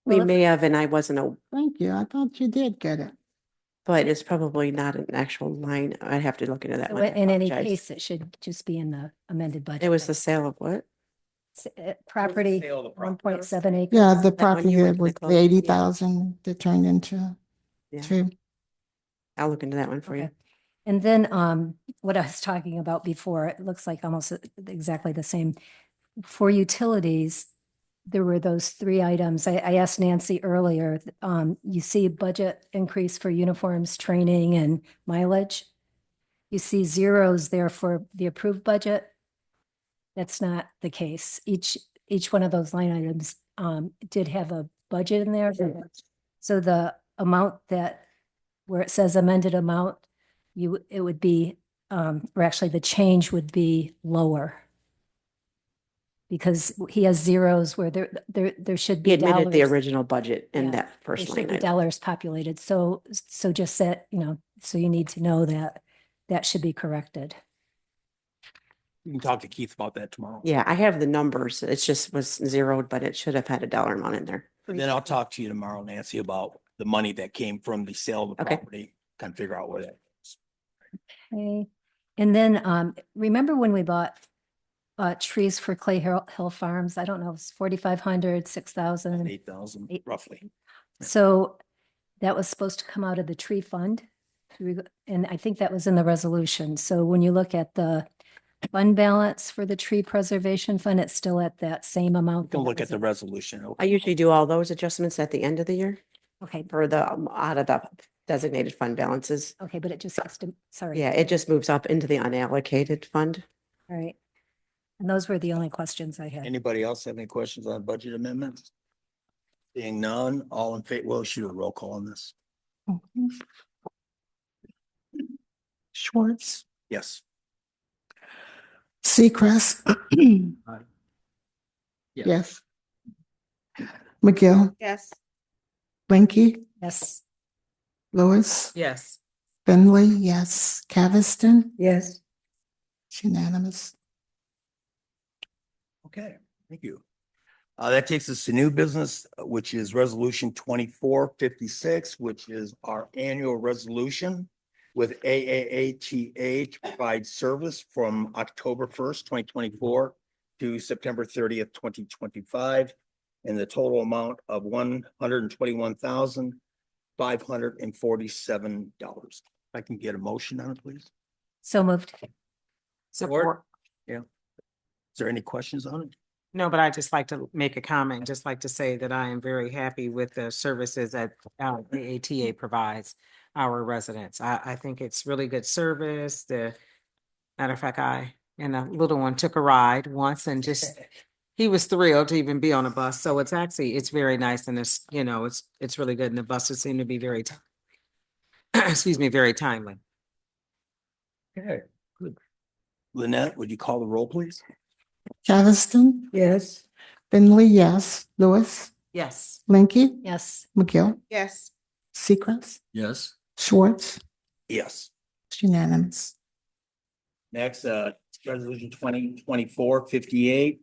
We Well, may have, and I wasn't, Thank you. I thought you did get it. but it's probably not an actual line. I'd have to look into that so one. I in any apologize. case, it should just be in the amended budget. It was the sale of what? Property, Sale of the property. 1.7 acres. Yeah, the one property you went that to the was the closing, yeah. 80,000 that turned into Yeah. two. I'll look into that one for you. Okay. And then what I was talking about before, it looks like almost exactly the same. For utilities, there were those three items. I asked Nancy earlier, you see budget increase for uniforms, training and mileage. You see zeros there for the approved budget. That's not the case. Each one of those line items did have a budget in there. So the amount that, where it says amended amount, it would be, or actually the change would be lower. Because he has zeros where there should He be admitted the dollars. original budget in Yeah, that There first should line be item. dollars populated. So just that, so you need to know that that should be corrected. You can talk to Keith about that tomorrow. Yeah, I have the numbers. It just was zeroed, but it should have had a dollar amount in there. And then I'll talk to you tomorrow, Nancy, about the money that came from the sale of the Okay. property. Kind of figure out where that is. Okay. And then remember when we bought trees for Clay Hill Farms? I don't know, it's 4,500, 6,000. 8,000 Eight- roughly. So that was supposed to come out of the tree fund. And I think that was in the resolution. So when you look at the fund balance for the tree preservation fund, it's still at that same amount. You can that look was at the resolution. I usually do all those adjustments at the end of the year Okay, for the, out of the designated fund balances. okay, but it just has to, sorry. Yeah, it just moves up into the unallocated fund. All right. And those were the only questions I had. Anybody else have any questions on budget amendments? Seeing none, all in favor, we'll shoot a roll call on this. Mhm. Schwartz, Yes. Seacrest. Yes. McGill, Yes. Blinky, Yes. Lewis, Yes. Finley, yes. Caviston, Yes. it's unanimous. Okay, thank you. That takes us to new business, which is resolution 2456, which is our annual resolution with AAATA to provide service from October 1st, 2024 to September 30th, 2025, in the total amount of $121,547. I can get a motion on it, please. So moved. Support. Is there any questions on it? No, but I'd just like to make a comment, just like to say that I am very happy with the services that the ATA provides our residents. I think it's really good service. Matter of fact, I and a little one took a ride once and just, he was thrilled to even be on a bus. So it's very nice and it's really good. And the buses seem to be very, excuse me, very timely. Okay, good. Lynette, would you call the roll, please? Caviston, Yes. Finley, yes. Lewis, Yes. Linky, Yes. McGill, Yes. Seacrest, Yes. Schwartz, Yes. it's unanimous. Next, resolution 2024-58.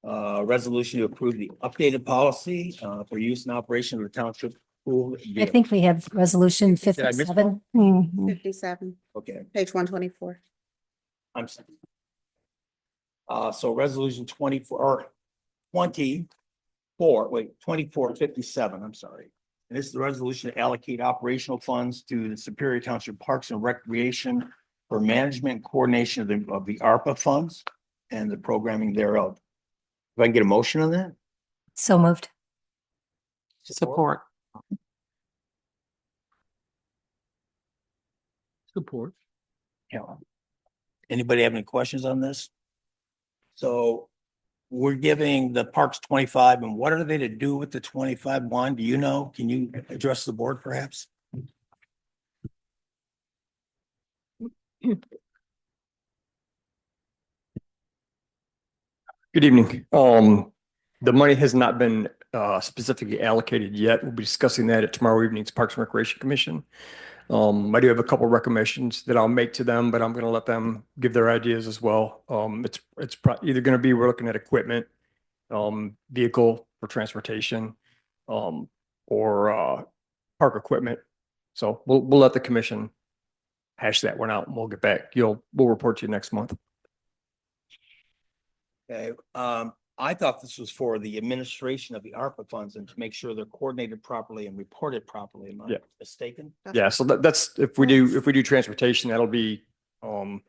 Resolution to approve the updated policy, for use and operation of the township pool. I think we have resolution Did I miss 57. Mhm. 57, Okay, page 124. I'm sorry. So resolution 2457, I'm sorry. And this is the resolution to allocate operational funds to the Superior Township Parks and Recreation for management and coordination of the ARPA funds and the programming thereof. If I can get a motion on that? So moved. Support. Support. Yeah. Anybody have any questions on this? So we're giving the parks 25, and what are they to do with the 25? Juan, do you know? Can you address the board perhaps? Good evening. The money has not been specifically allocated yet. We'll be discussing that at tomorrow evening's Parks and Recreation Commission. I do have a couple of recommendations that I'll make to them, but I'm going to let them give their ideas as well. It's either going to be, we're looking at equipment, vehicle for transportation, or park equipment. So we'll let the commission hash that one out and we'll get back. We'll report to you next month. Okay, I thought this was for the administration of the ARPA funds and to make sure they're coordinated properly and reported properly. Am I Yeah. mistaken? Yeah, so that's, if we do transportation, that'll be, for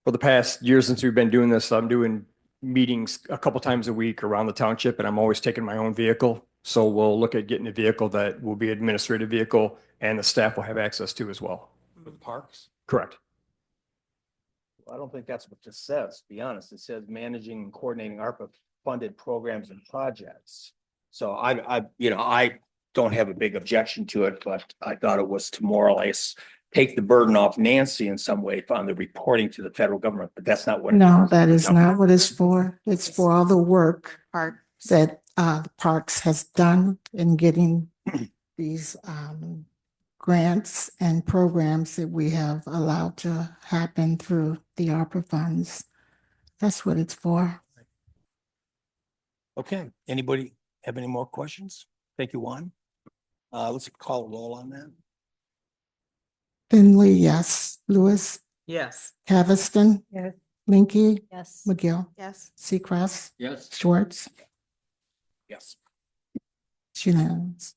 the past year since we've been doing this, I'm doing meetings a couple times a week around the township and I'm always taking my own vehicle. So we'll look at getting a vehicle that will be administrative vehicle and the staff will have access to as well. For the parks? Correct. I don't think that's what this says, to be honest. It says managing and coordinating ARPA funded programs and projects. So I don't have a big objection to it, but I thought it was to more or less take the burden off Nancy in some way on the reporting to the federal government, but that's not what. No, that is not what it's for. It's for all the work Part that the Parks has done in getting these grants and programs that we have allowed to happen through the ARPA funds. That's what it's for. Okay, anybody have any more questions? Thank you, Juan. Let's call a roll on that. Finley, yes. Lewis, Yes. Caviston, Yes. Linky, Yes. McGill, yes. Seacrest, Yes. Schwartz, Yes. it's unanimous.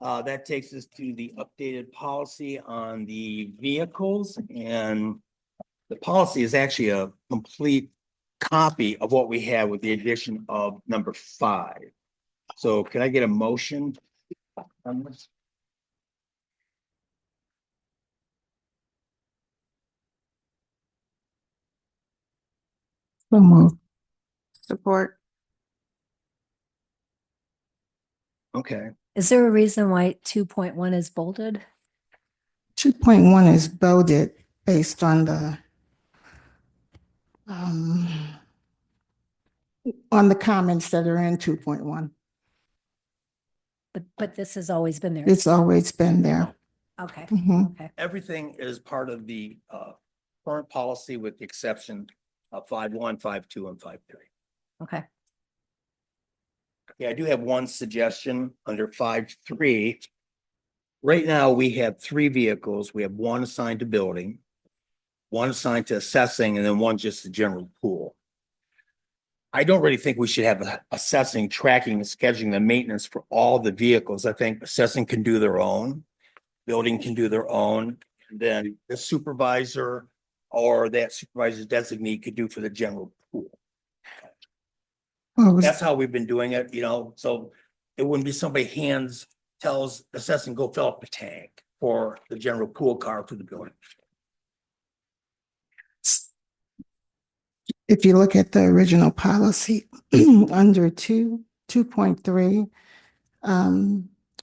That takes us to the updated policy on the vehicles, and the policy is actually a complete copy of what we have with the addition of number 5. So can I get a motion on this? So moved. Support. Okay, Is there a reason why 2.1 is bolded? 2.1 is bolded based on the comments that are in 2.1. But this has always been there. It's always been there. Okay. Mhm. Okay. everything is part of the current policy with the exception of 5.1, 5.2, and 5.3. Okay. Yeah, I do have one suggestion under 5.3. Right now, we have 3 vehicles. We have one assigned to building, one assigned to assessing, and then one just the general pool. I don't really think we should have assessing, tracking, and scheduling the maintenance for all the vehicles. I think assessing can do their own, building can do their own, and then the supervisor or that supervisor's designee could do for the general pool. Well, it was- That's how we've been doing it, so it wouldn't be somebody tells assessing, go fill up the tank for the general pool car for the building. If you look at the original policy under 2.3,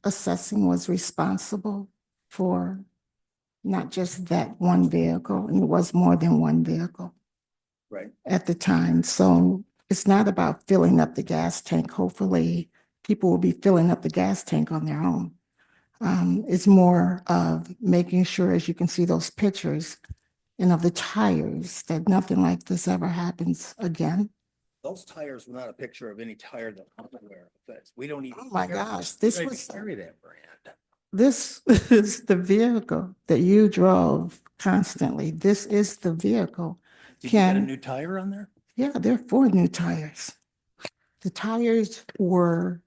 assessing was responsible for not just that one vehicle, and it was more than one vehicle Right. at the time. So it's not about filling up the gas tank. Hopefully, people will be filling up the gas tank on their own. It's more of making sure, as you can see those pictures, and of the tires, that nothing like this ever happens again. Those tires were not a picture of any tire that I'm aware of. We don't even. Oh my carry- gosh, we this don't even was, Carry that brand. this is the vehicle that you drove constantly. This is the vehicle. Did you get a Can, new tire on there? yeah, there are 4 new tires. The tires were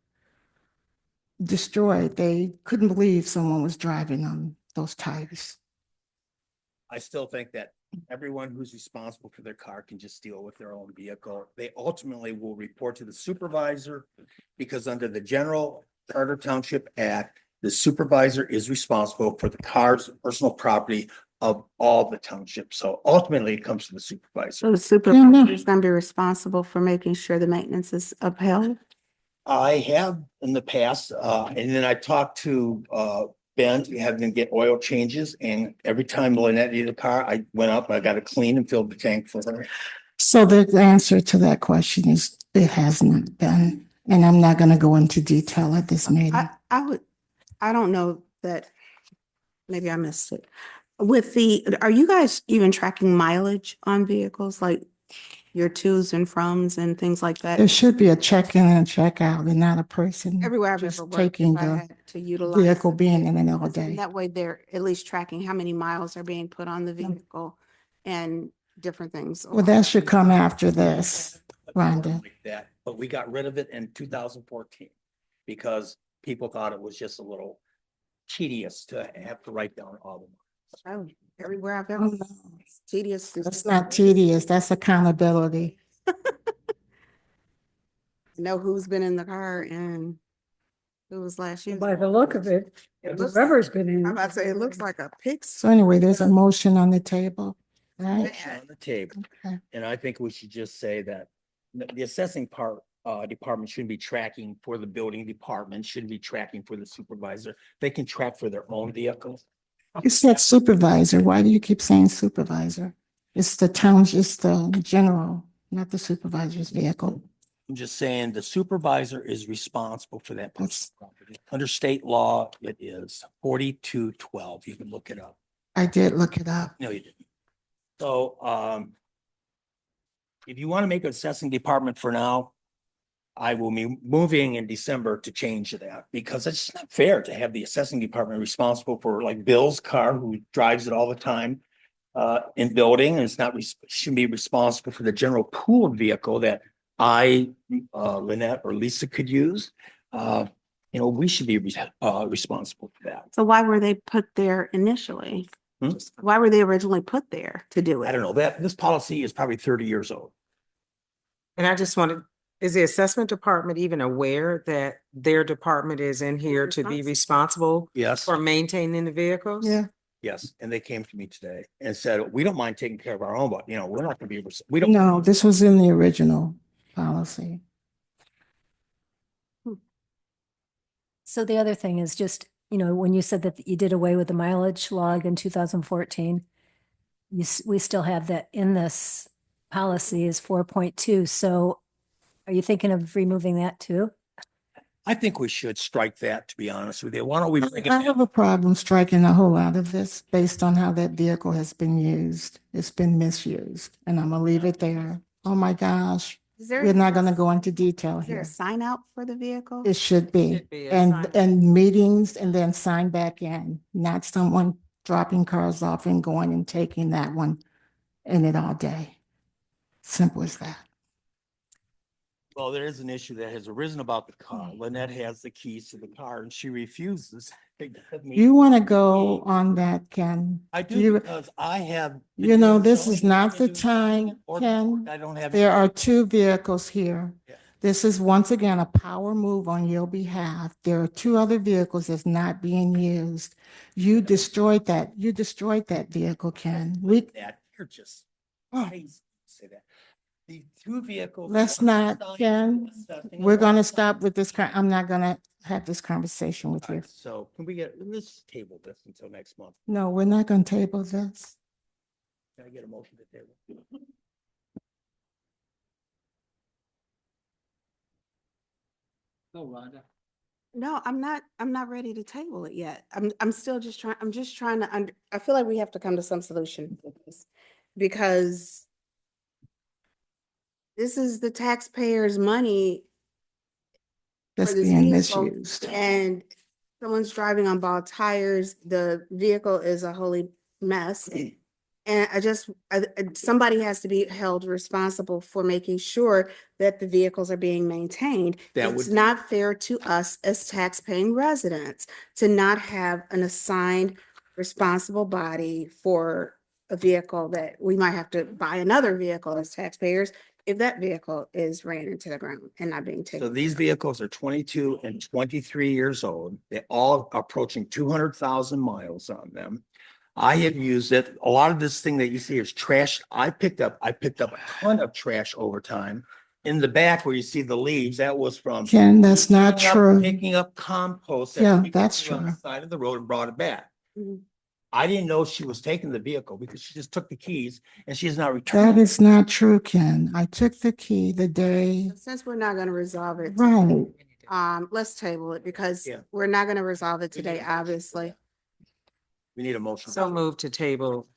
destroyed. They couldn't believe someone was driving on those tires. I still think that everyone who's responsible for their car can just deal with their own vehicle. They ultimately will report to the supervisor because under the General Charter Township Act, the supervisor is responsible for the car's personal property of all the townships. So ultimately it comes to the supervisor. So the supervisor is going to be responsible for making sure the maintenance is upheld? I have in the past, and then I talked to, Ben, having to get oil changes, and every time Lynette needed a car, I went up, I got it clean and filled the tank for her. So the answer to that question is it has not been, and I'm not going to go into detail at this meeting. I don't know that, maybe I missed it. Are you guys even tracking mileage on vehicles, like your tos and froms and things like that? There should be a check-in and a check-out and not a person Everywhere I've just ever worked, taking if I the had to utilize vehicle the being in and all and day. that way they're at least tracking how many miles are being put on the vehicle and different things. Well, that should come after this, Rhonda. Like that, but we got rid of it in 2014 because people thought it was just a little tedious to have to write down all the. Oh, everywhere I've Oh, ever, no. it's tedious. That's not tedious, that's accountability. Know who's been in the car and who was last year. By the look of it, It looks whoever's been in. I'm about to say, it looks like a pig. So anyway, there's a motion on the table, right? Motion on the table, Okay. and I think we should just say that the assessing department shouldn't be tracking for the building department, shouldn't be tracking for the supervisor. They can track for their own vehicles. You said supervisor, why do you keep saying supervisor? It's the town, it's the general, not the supervisor's vehicle. I'm just saying the supervisor is responsible for that person's property. Under state law, it is 4212. You can look it up. I did look it up. No, you didn't. So, if you want to make an assessing department for now, I will be moving in December to change that because it's not fair to have the assessing department responsible for like Bill's car, who drives it all the time in building, and it's not, shouldn't be responsible for the general pool vehicle that I, Lynette or Lisa could use. We should be responsible for that. So why were they put there initially? Why were they originally put there to do it? I don't know, that this policy is probably 30 years old. And I just wanted, is the assessment department even aware that their department is in here to be responsible Yes. for maintaining the vehicles? Yeah. Yes, and they came to me today and said, we don't mind taking care of our own, but we're not gonna be, we don't. No, this was in the original policy. So the other thing is just, when you said that you did away with the mileage log in 2014, we still have that in this policy is 4.2. So are you thinking of removing that too? I think we should strike that, to be honest with you. Why don't we bring it I back? have a problem striking a whole lot of this based on how that vehicle has been used. It's been misused, and I'm gonna leave it there. Oh my gosh, Is there, we're not gonna go into detail is there a here. sign out for the vehicle? It should be, Should be a sign. and meetings and then sign back in, not someone dropping cars off and going and taking that one in it all day. Simple as that. Well, there is an issue that has arisen about the car. Lynette has the keys to the car and she refuses. to give me- You want to go on that, Ken? I do You- because I have. This is not the time, Ken. I don't have. There are 2 vehicles here. Yeah. This is once again a power move on your behalf. There are 2 other vehicles that's not being used. You destroyed that. You destroyed that vehicle, Ken. That, you're just crazy to say that. The 2 vehicles. Let's not, Ken. We're gonna stop with this. I'm not gonna have this conversation with you. So can we let's table this until next month. No, we're not gonna table this. Can I get a motion to table? No, I'm not ready to table it yet. I'm still just trying, I'm just trying to I feel like we have to come to some solution with this. Because this is the taxpayers' money That's for this being vehicle, misused. and someone's driving on bald tires, the vehicle is a holy mess. And somebody has to be held responsible for making sure that the vehicles are being maintained. That It's would- not fair to us as tax-paying residents to not have an assigned responsible body for a vehicle that we might have to buy another vehicle as taxpayers if that vehicle is ran into the ground and not being taken. So these vehicles are 22 and 23 years old. They all approaching 200,000 miles on them. I have used it. A lot of this thing that you see is trash. I picked up a ton of trash over time. In the back where you see the leaves, that was from Ken, that's not true. picking up compost. that Yeah, people that's threw on the true. Side of the road and brought it back. Mhm. I didn't know she was taking the vehicle because she just took the keys and she's not That returning. is not true, Ken. I took the key the day, Since we're not gonna resolve it, right. let's table it because Yeah. we're not gonna resolve it today, obviously. We need a motion. So move to table.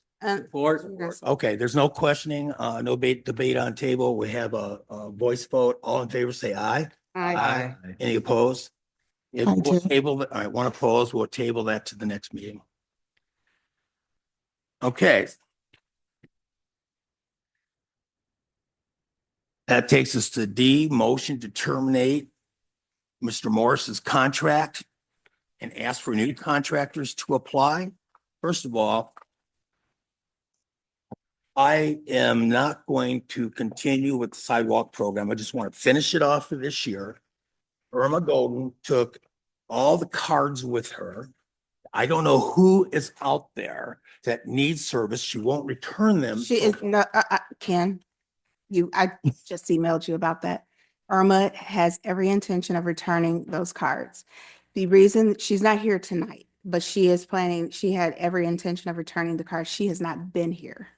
Board, okay, there's no questioning, no debate on table. We have a voice vote. All in favor, say aye. Aye. Any opposed? If Aye, we'll Jay. table, all right, one opposed, we'll table that to the next meeting. Okay. That takes us to D, motion to terminate Mr. Morris's contract and ask for new contractors to apply. First of all, I am not going to continue with the sidewalk program. I just want to finish it off for this year. Irma Golden took all the cards with her. I don't know who is out there that needs service. She won't return them. She is, no, Ken, I just emailed you about that. Irma has every intention of returning those cards. The reason she's not here tonight, but she had every intention of returning the cards. She has not been here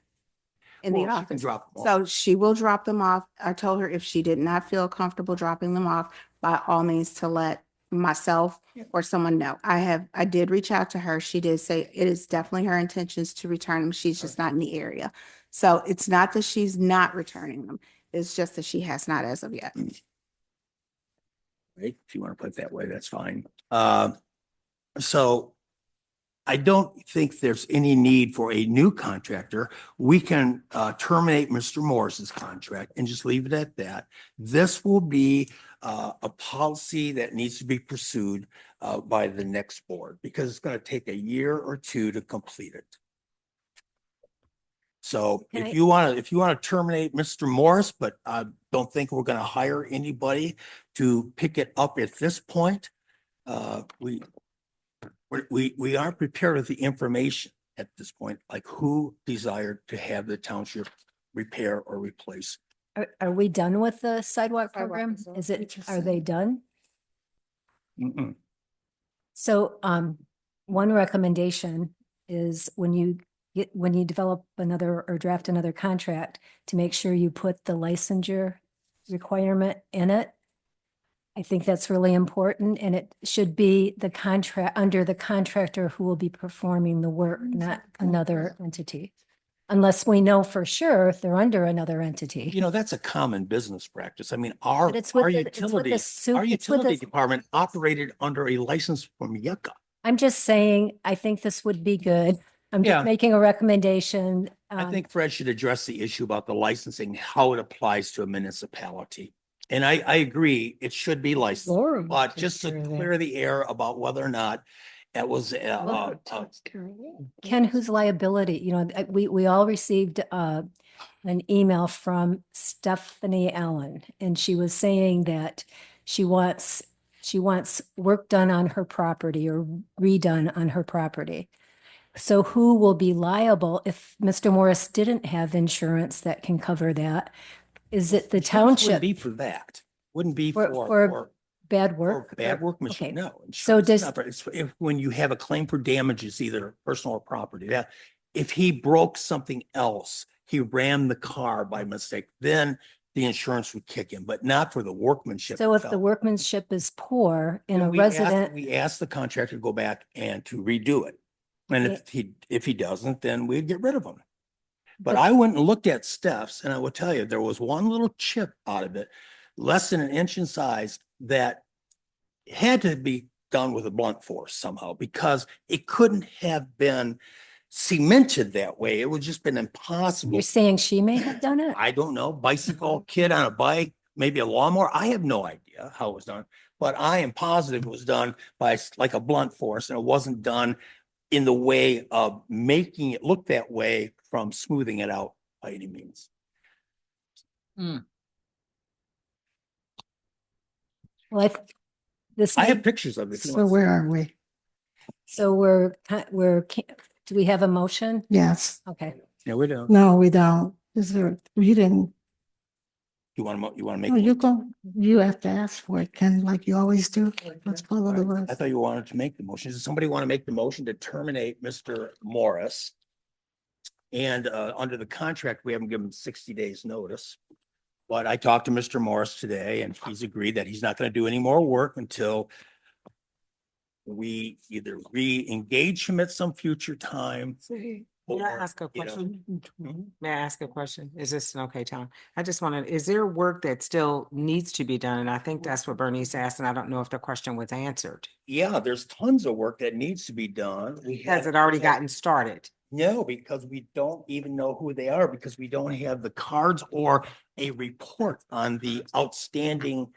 in the Well, she can office. drop them off. So she will drop them off. I told her if she did not feel comfortable dropping them off, by all means to let myself or someone know. I did reach out to her. She did say it is definitely her intentions to return them. She's just not in the area. So it's not that she's not returning them. It's just that she has not as of yet. Right? If you want to put it that way, that's fine. So I don't think there's any need for a new contractor. We can terminate Mr. Morris's contract and just leave it at that. This will be a policy that needs to be pursued by the next board because it's going to take a year or two to complete it. So Can if you want to terminate Mr. Morris, but I don't think we're going to hire anybody to pick it up at this point. We aren't prepared with the information at this point, like who desired to have the township repair or replace. Are we done with the sidewalk program? is Is it, are they done? Mm-mm. So, one recommendation is when you develop another or draft another contract, to make sure you put the licensure requirement in it. I think that's really important, and it should be the contract, under the contractor who will be performing the work, not another entity. Unless we know for sure if they're under another entity. You know, that's a common business practice. I mean, our But it's with the- it's with the utility, su- our it's with the- utility department operated under a license from Yucca. I'm just saying, I think this would be good. I'm Yeah. just making a recommendation. I think Fred should address the issue about the licensing, how it applies to a municipality. And I agree, it should be licensed, Laura but takes just to care of that. clear the air about whether or not it was, Ken, whose liability, we all received an email from Stephanie Allen, and she was saying that she wants work done on her property or redone on her property. So who will be liable if Mr. Morris didn't have insurance that can cover that? Is it the Wouldn't township be for that, wouldn't be for bad work? for bad or- workmanship, okay. no. So insurance is does- not for- it's when you have a claim for damages, either personal or property, that if he broke something else, he ran the car by mistake, then the insurance would kick in, but not for the workmanship. So if the itself. workmanship is poor and a We asked- resident, We asked the contractor to go back and to redo it. And if he doesn't, then we'd get rid of him. But I went and looked at Steph's, and I will tell you, there was one little chip out of it, less than an inch in size, that had to be done with a blunt force somehow, because it couldn't have been cemented that way. It would just been impossible. you're saying she may have done it? I don't know, bicycle kid on a bike, maybe a lawnmower. I have no idea how it was done, but I am positive it was done by like a blunt force, and it wasn't done in the way of making it look that way from smoothing it out by any means. Well, this, I have pictures of it. if you So want. where are we? so do we have a motion? Yes. Okay. Yeah, we don't. No, we don't. Is there, you didn't, You want to, no, make, you go, you have to ask for it, Ken, like you always do. Let's follow the I rules. thought you wanted to make the motion. Does somebody want to make the motion to terminate Mr. Morris? And under the contract, we haven't given him 60 days notice. But I talked to Mr. Morris today, and he's agreed that he's not going to do any more work until we either re-engage him at some future time. May I ask a you know, question? May I ask a question? Is this an okay time? I just wanted, is there work that still needs to be done? And I think that's what Bernice asked, and I don't know if the question was answered. Yeah, there's tons of work that needs to be done. Has it already gotten started? No, because we don't even know who they are, because we don't have the cards or a report on the outstanding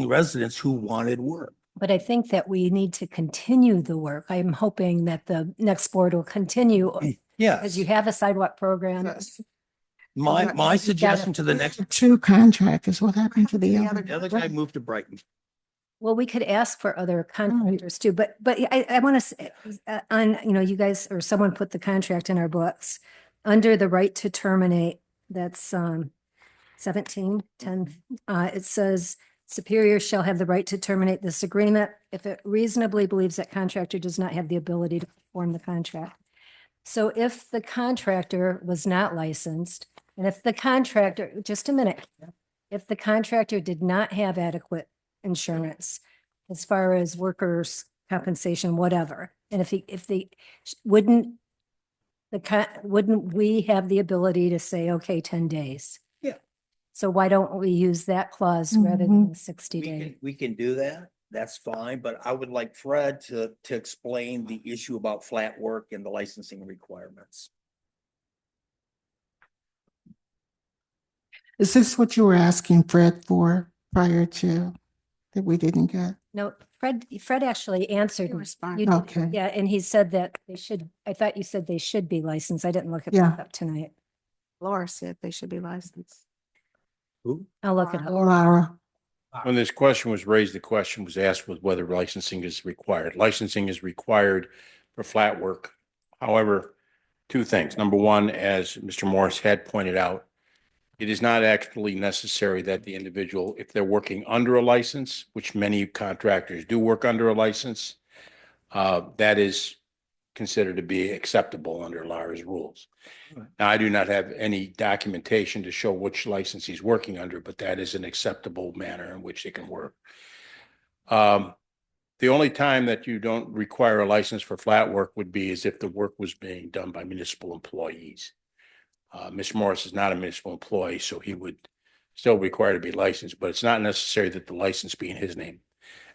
residents who wanted work. But I think that we need to continue the work. I'm hoping that the next board will continue. Yeah. Because you have a sidewalk program. My suggestion to the next, Two contractors, what happened to the other? the other guy moved to Brighton. Well, we could ask for other contractors too, but I want to say, you guys or someone put the contract in our books under the right to terminate. That's 17:10. It says Superior shall have the right to terminate this agreement if it reasonably believes that contractor does not have the ability to perform the contract. So if the contractor was not licensed, and if the contractor, just a minute, if the contractor did not have adequate insurance as far as workers' compensation, whatever. And wouldn't we have the ability to say, okay, 10 days? Yeah. So why don't we use that clause rather than 60 days? We can do that. That's fine, but I would like Fred to explain the issue about flat work and the licensing requirements. Is this what you were asking Fred for prior to that we didn't get? No, Fred actually answered. me. responded. You did, Okay. Yeah, and he said that they should, I thought you said they should be licensed. I didn't look it Yeah. up tonight. Laura said they should be licensed. Who? I'll look it up. Laura, When this question was raised, the question was asked was whether licensing is required. Licensing is required for flat work. However, two things. Number one, as Mr. Morris had pointed out, it is not actually necessary that the individual, if they're working under a license, which many contractors do work under a license, that is considered to be acceptable under LAR's rules. Now, I do not have any documentation to show which license he's working under, but that is an acceptable manner in which they can work. The only time that you don't require a license for flat work would be as if the work was being done by municipal employees. Mr. Morris is not a municipal employee, so he would still require to be licensed, but it's not necessary that the license be in his name.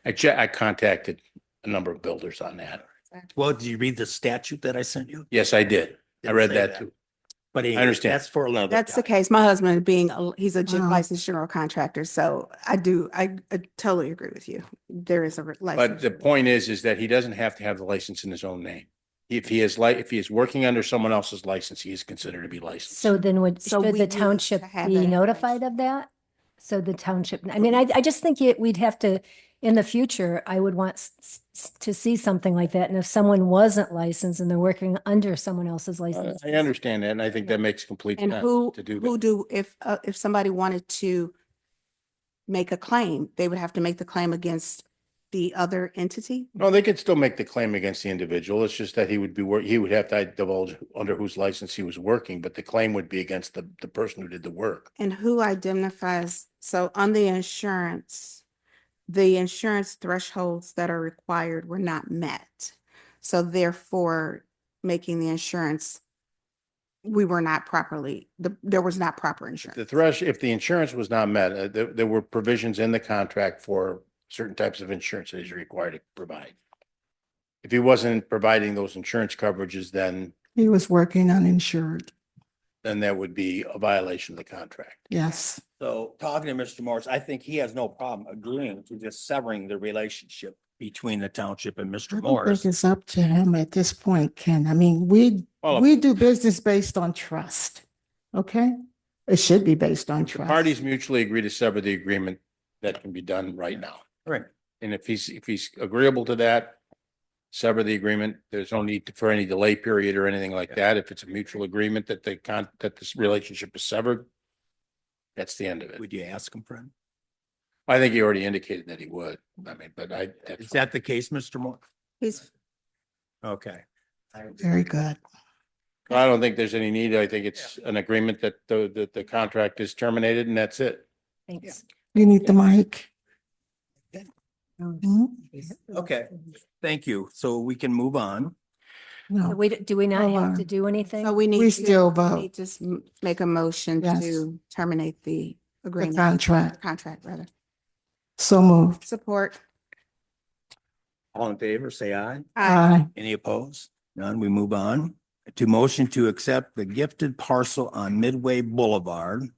I contacted a number of builders on that. Well, did you read the statute that I sent you? Yes, I did. I Didn't read say that too. But anyway, understand. that's for another. That's the time. case. My husband he's a Wow. licensed general contractor, so I totally agree with you. There is a But license. the point is that he doesn't have to have the license in his own name. If he is working under someone else's license, he is considered to be licensed. So then So should we the need township to have be that in notified of that? So the township, I mean, I just think we'd have to, in the future, I would want to see something like that. And if someone wasn't licensed and they're working under someone else's license. I understand that, and I think that makes complete And sense who to do that. do, if somebody wanted to make a claim, they would have to make the claim against the other entity. No, they could still make the claim against the individual. It's just that he would he would have to divulge under whose license he was working, but the claim would be against the person who did the work. And who identifies, so on the insurance thresholds that are required were not met. So therefore, making the insurance, we were not properly, there was not proper insurance. If the insurance was not met, there were provisions in the contract for certain types of insurance that he's required to provide. If he wasn't providing those insurance coverages, then He was working uninsured. that would be a violation of the contract. Yes. So talking to Mr. Morris, I think he has no problem agreeing to just severing the relationship between the township and I Mr. don't Morris. think it's up to him at this point, Ken. I mean, Well, we do business based on trust. Okay? It should be based on The trust. parties mutually agree to sever the agreement. That can be done right now. Right. And if he's agreeable to that, sever the agreement. There's no need for any delay period or anything like that. If it's a mutual agreement that that this relationship is severed, that's the end of it. Would you ask him, friend? I think he already indicated that he would. I mean, but Is that the case, Mr. Morris? He's, Okay. Very good. I don't think there's any need. I think it's an agreement that the contract is terminated and that's it. Thanks. You need the mic. Mm-hmm. Mhm. Okay, thank you. So we can move on. No, Do we not Hold have to on. do anything? so we need. we to- still we vote need to make a motion Yes. to terminate the the agreement. contract. Rather. So moved. Support. All in favor, say aye. Aye. Any opposed? None. We move on to motion to accept the gifted parcel on Midway Boulevard.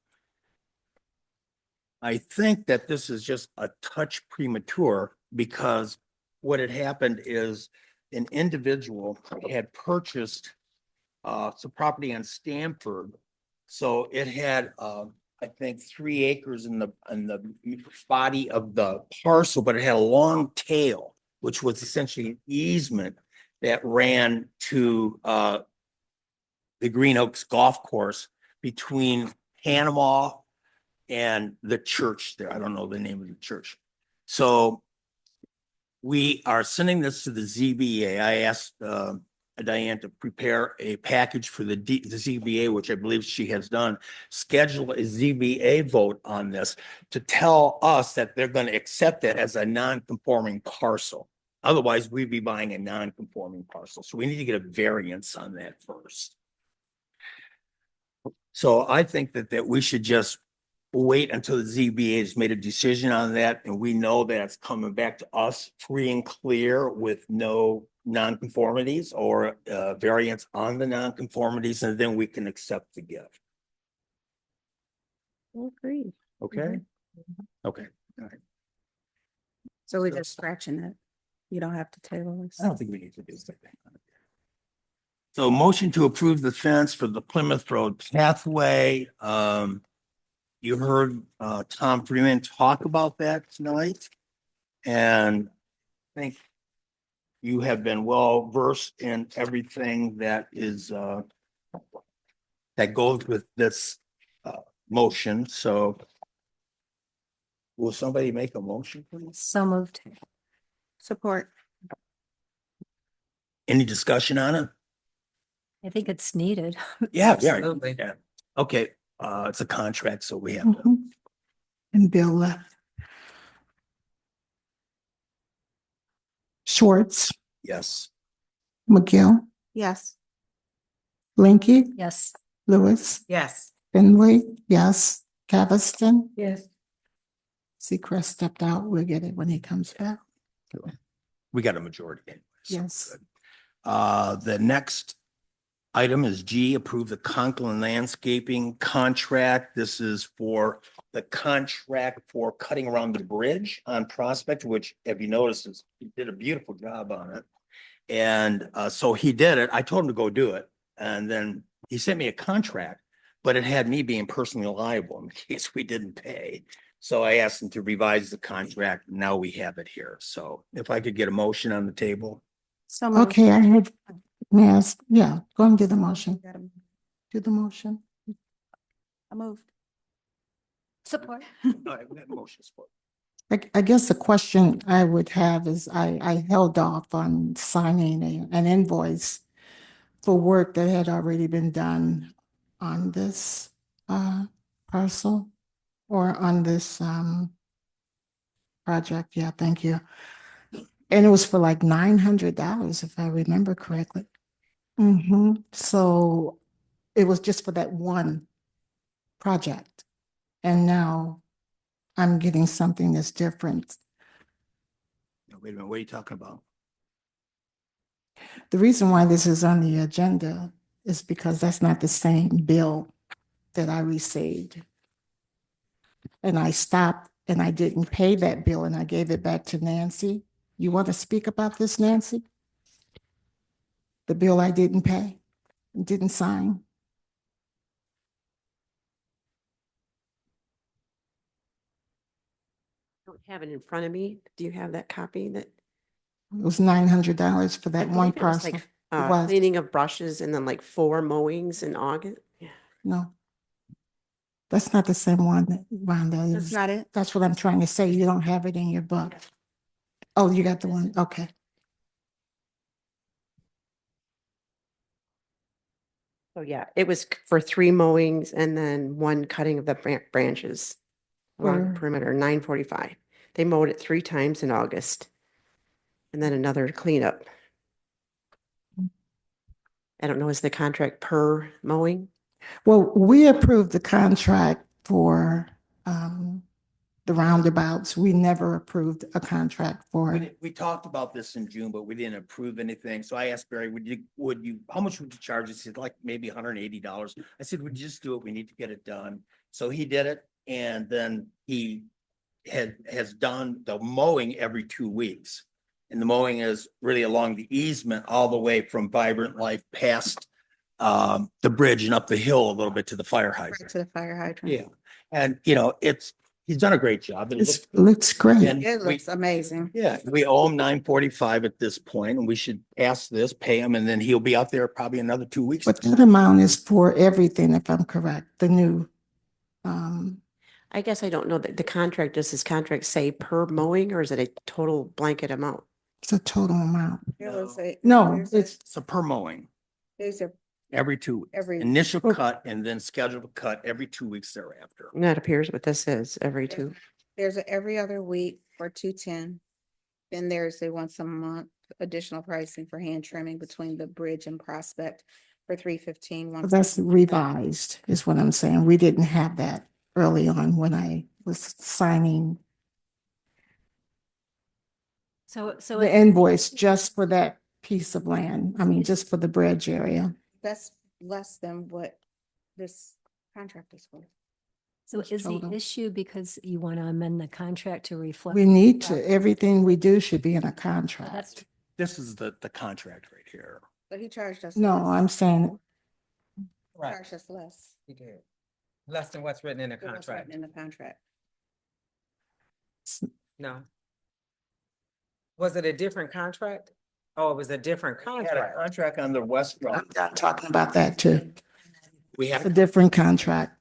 I think that this is just a touch premature because what had happened is an individual had purchased some property on Stamford. So it had I think 3 acres in the body of the parcel, but it had a long tail, which was essentially an easement that ran to the Green Oaks Golf Course between Panama and the church there. I don't know the name of the church. So we are sending this to the ZBA. I asked Diane to prepare a package for the ZBA, which I believe she has done, schedule a ZBA vote on this to tell us that they're going to accept it as a non-conforming parcel. Otherwise, we'd be buying a non-conforming parcel. So we need to get a variance on that first. So I think that we should just wait until the ZBA has made a decision on that, and we know that it's coming back to us free and clear with no nonconformities or variance on the nonconformities, and then we can accept the gift. Agreed. Okay? Okay. All right. So we're just scratching it. You don't have to table this. I don't think we need to do something. So motion to approve the fence for the Plymouth Road pathway. You heard Tom Freeman talk about that tonight. And I think you have been well versed in everything that is that goes with this motion. So will somebody make a motion, please? So moved. Support. Any discussion on it? I think it's needed. Yeah, Absolutely. yeah. Okay, it's a contract, so we have to. Mhm. And Bill left. Schwartz, Yes. McGill, Yes. Blinky, Yes. Lewis, Yes. Finley, yes, Caviston. Yes. Seacrest stepped out. We'll get it when he comes back. We got a majority anyway. so Yes. good. The next item is G, approve the Conklin Landscaping contract. This is for the contract for cutting around the bridge on Prospect, which, if you notice, he did a beautiful job on it. And so he did it. I told him to go do it. And then he sent me a contract, but it had me being personally liable in case we didn't pay. So I asked him to revise the contract. Now we have it here. So if I could get a motion on the table. So moved. Okay, I heard, may I ask, yeah, go and do the motion. Do the motion. I moved. Support. All right, we have motion support. I guess the question I would have is I held off on signing an invoice for work that had already been done on this parcel or on this project. Yeah, thank you. And it was for like $900, if I remember correctly. So it was just for that one project. And now I'm getting something that's different. Wait a minute, what are you talking about? The reason why this is on the agenda is because that's not the same bill that I received. And I stopped and I didn't pay that bill and I gave it back to Nancy. You want to speak about this, Nancy? The bill I didn't pay, didn't sign? I don't have it in front of me. Do you have that copy that? It was $900 for that I one believe it was parcel. like, It was. cleaning of brushes and then like 4 mowings in August. Yeah. No. That's not the same one, Rhonda. That's not it? That's what I'm trying to say. You don't have it in your book. Oh, you got the one, okay. So yeah, it was for 3 mowings and then 1 cutting of the branches along the For- perimeter, 945. They mowed it 3 times in August. And then another cleanup. I don't know, is the contract per mowing? Well, we approved the contract for the roundabouts. We never approved a contract for, We talked about this in June, but we didn't approve anything. So I asked Barry, how much would you charge? He said like maybe $180. I said, would you just do it? We need to get it done. So he did it. And then he has done the mowing every 2 weeks. And the mowing is really along the easement all the way from Vibrant Life past the bridge and up the hill a little bit to the fire Right hydrant. to the fire hydrant. Yeah. And he's done a great job. It it looks great. and It we- looks amazing. Yeah, we owe him $945 at this point, and we should ask this, pay him, and then he'll be out there probably another 2 weeks. But that amount is for everything, if I'm correct, the new, I guess I don't know that the contract, does this contract say per mowing or is it a total blanket amount? it's a total amount. No, it's, It's a per mowing, there's a, every 2 weeks. Every- Initial cut and then scheduled cut every 2 weeks thereafter. And that appears what this is, every 2. there's a every other week for 210. Then there's a once a month additional pricing for hand trimming between the bridge and Prospect for 315. but that's revised, is what I'm saying. We didn't have that early on when I was signing So the invoice just for that piece of land. I mean, just for the bridge area. That's less than what this contract is for. So is the total. issue because you want to amend the contract to reflect? We need to, everything we do should be in a contract. This is the contract right here. But he charged us. No, less. I'm saying, Charged us less. He did. Less than what's written in the than what's contract. written In the contract. No. Was it a different contract? Oh, it was a different We had a contract. contract on the west road. I'm done talking about that too. We It's a have, different contract.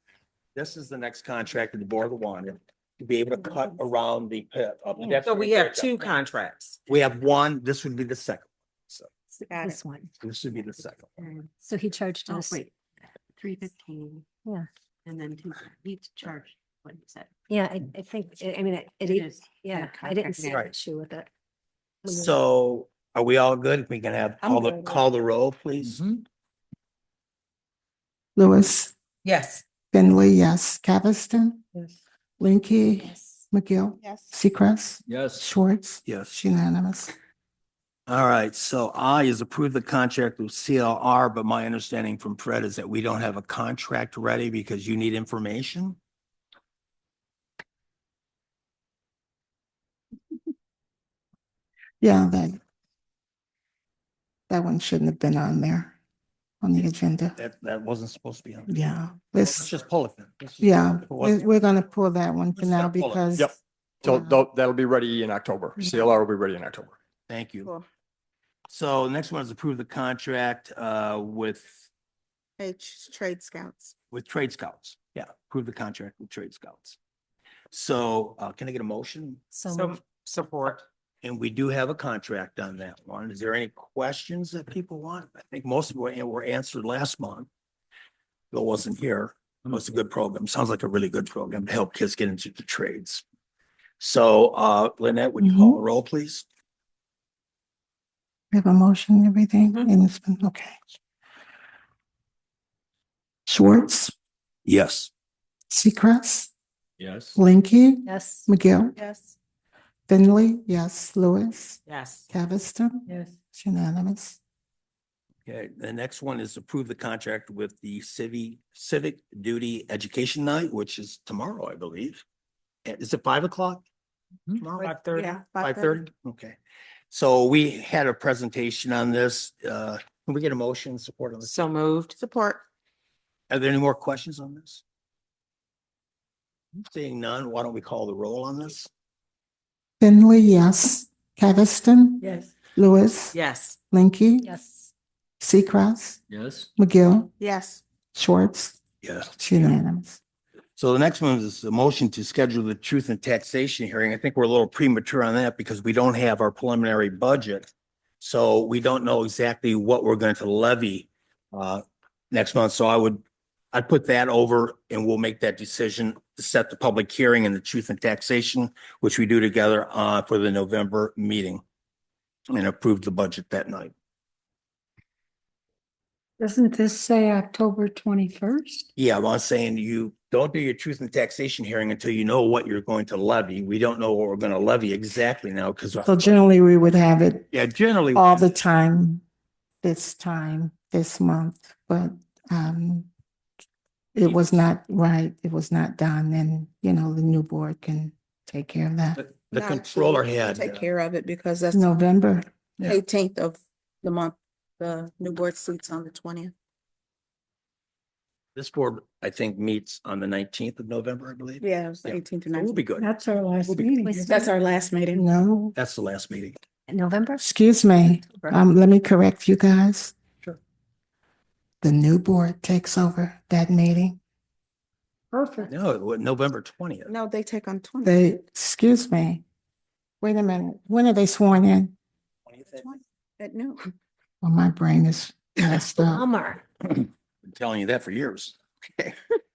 this is the next contract that the board wanted to be able to cut around the pit. of the So we have 2 contracts. We have one, this would be the second. So Got This it. one. this would be the second. one. So he charged Oh, us. wait, 315. Yeah. And then each charge, what you said. Yeah, I think, I mean, It is yeah, that I didn't contract see now. an issue with it. When you- So are we all good? We can have, I'm good with call the roll, please. Lewis, Yes. Finley, yes. Caviston, Yes. Linky, Yes. McGill, Yes. Seacrest, Yes. Schwartz. Yes. It's unanimous. All right, so I is approve the contract with CLR, but my understanding from Fred is that we don't have a contract ready because you need information. Yeah, that one shouldn't have been on there, on the agenda. That wasn't supposed to be on. Yeah, Let's just pull it then. yeah, Pull it. we're gonna pull that one for Let's now just pull it. because. Yep. So Yeah. that'll be ready in October. CLR will be ready in October. Thank you. Cool. So next one is approve the contract with Hey, Trade Scouts. Trade Scouts. Yeah, approve the contract with Trade Scouts. So can I get a motion? So support. And we do have a contract on that one. Is there any questions that people want? I think most of them were answered last month. Bill wasn't here. It was a good program. Sounds like a really good program to help kids get into the trades. So Lynette, would you call the roll, please? We have a motion and everything, and it's been, okay. Schwartz, Yes. Seacrest, Yes. Linky, Yes. McGill, Yes. Finley, yes, Lewis, Yes. Caviston, Yes. it's unanimous. Okay, the next one is approve the contract with the Civic Duty Education Night, which is tomorrow, I believe. Is it 5 o'clock? Tomorrow? 5:30. Yeah, 5:30? Okay. So we had a presentation on this. Can we get a motion support on this? So moved. Support. Are there any more questions on this? Seeing none, why don't we call the roll on this? Finley, yes, Caviston, Yes. Lewis, Yes. Linky, Yes. Seacrest, Yes. McGill, Yes. Schwartz, Yes. it's unanimous. So the next one is the motion to schedule the truth and taxation hearing. I think we're a little premature on that because we don't have our preliminary budget. So we don't know exactly what we're going to levy next month. So I'd put that over and we'll make that decision to set the public hearing and the truth and taxation, which we do together for the November meeting and approve the budget that night. Doesn't this say October 21st? Yeah, I'm saying you don't do your truth and taxation hearing until you know what you're going to levy. We don't know what we're going to levy exactly now because. So generally, we would have it Yeah, generally. all the time, this month, but it was not right, it was not done, and, the new board can take care of that. The controller had. Take care of it because that's November, 18th of the month. The new board seats on the 20th. This board, I think, meets on the 19th of November, I believe. Yeah, it was the Yeah. 18th to So we'll 19th. be good. That's our last We'll be- meeting. That's our last meeting. no, That's the last meeting. November? excuse me, let me correct you guys. Sure. The new board takes over that meeting. Perfect. No, November 20th. No, they take on 20th. Excuse me, wait a minute, when are they sworn in? At noon. Well, my brain is messed up. Bummer. Been telling you that for years. Okay.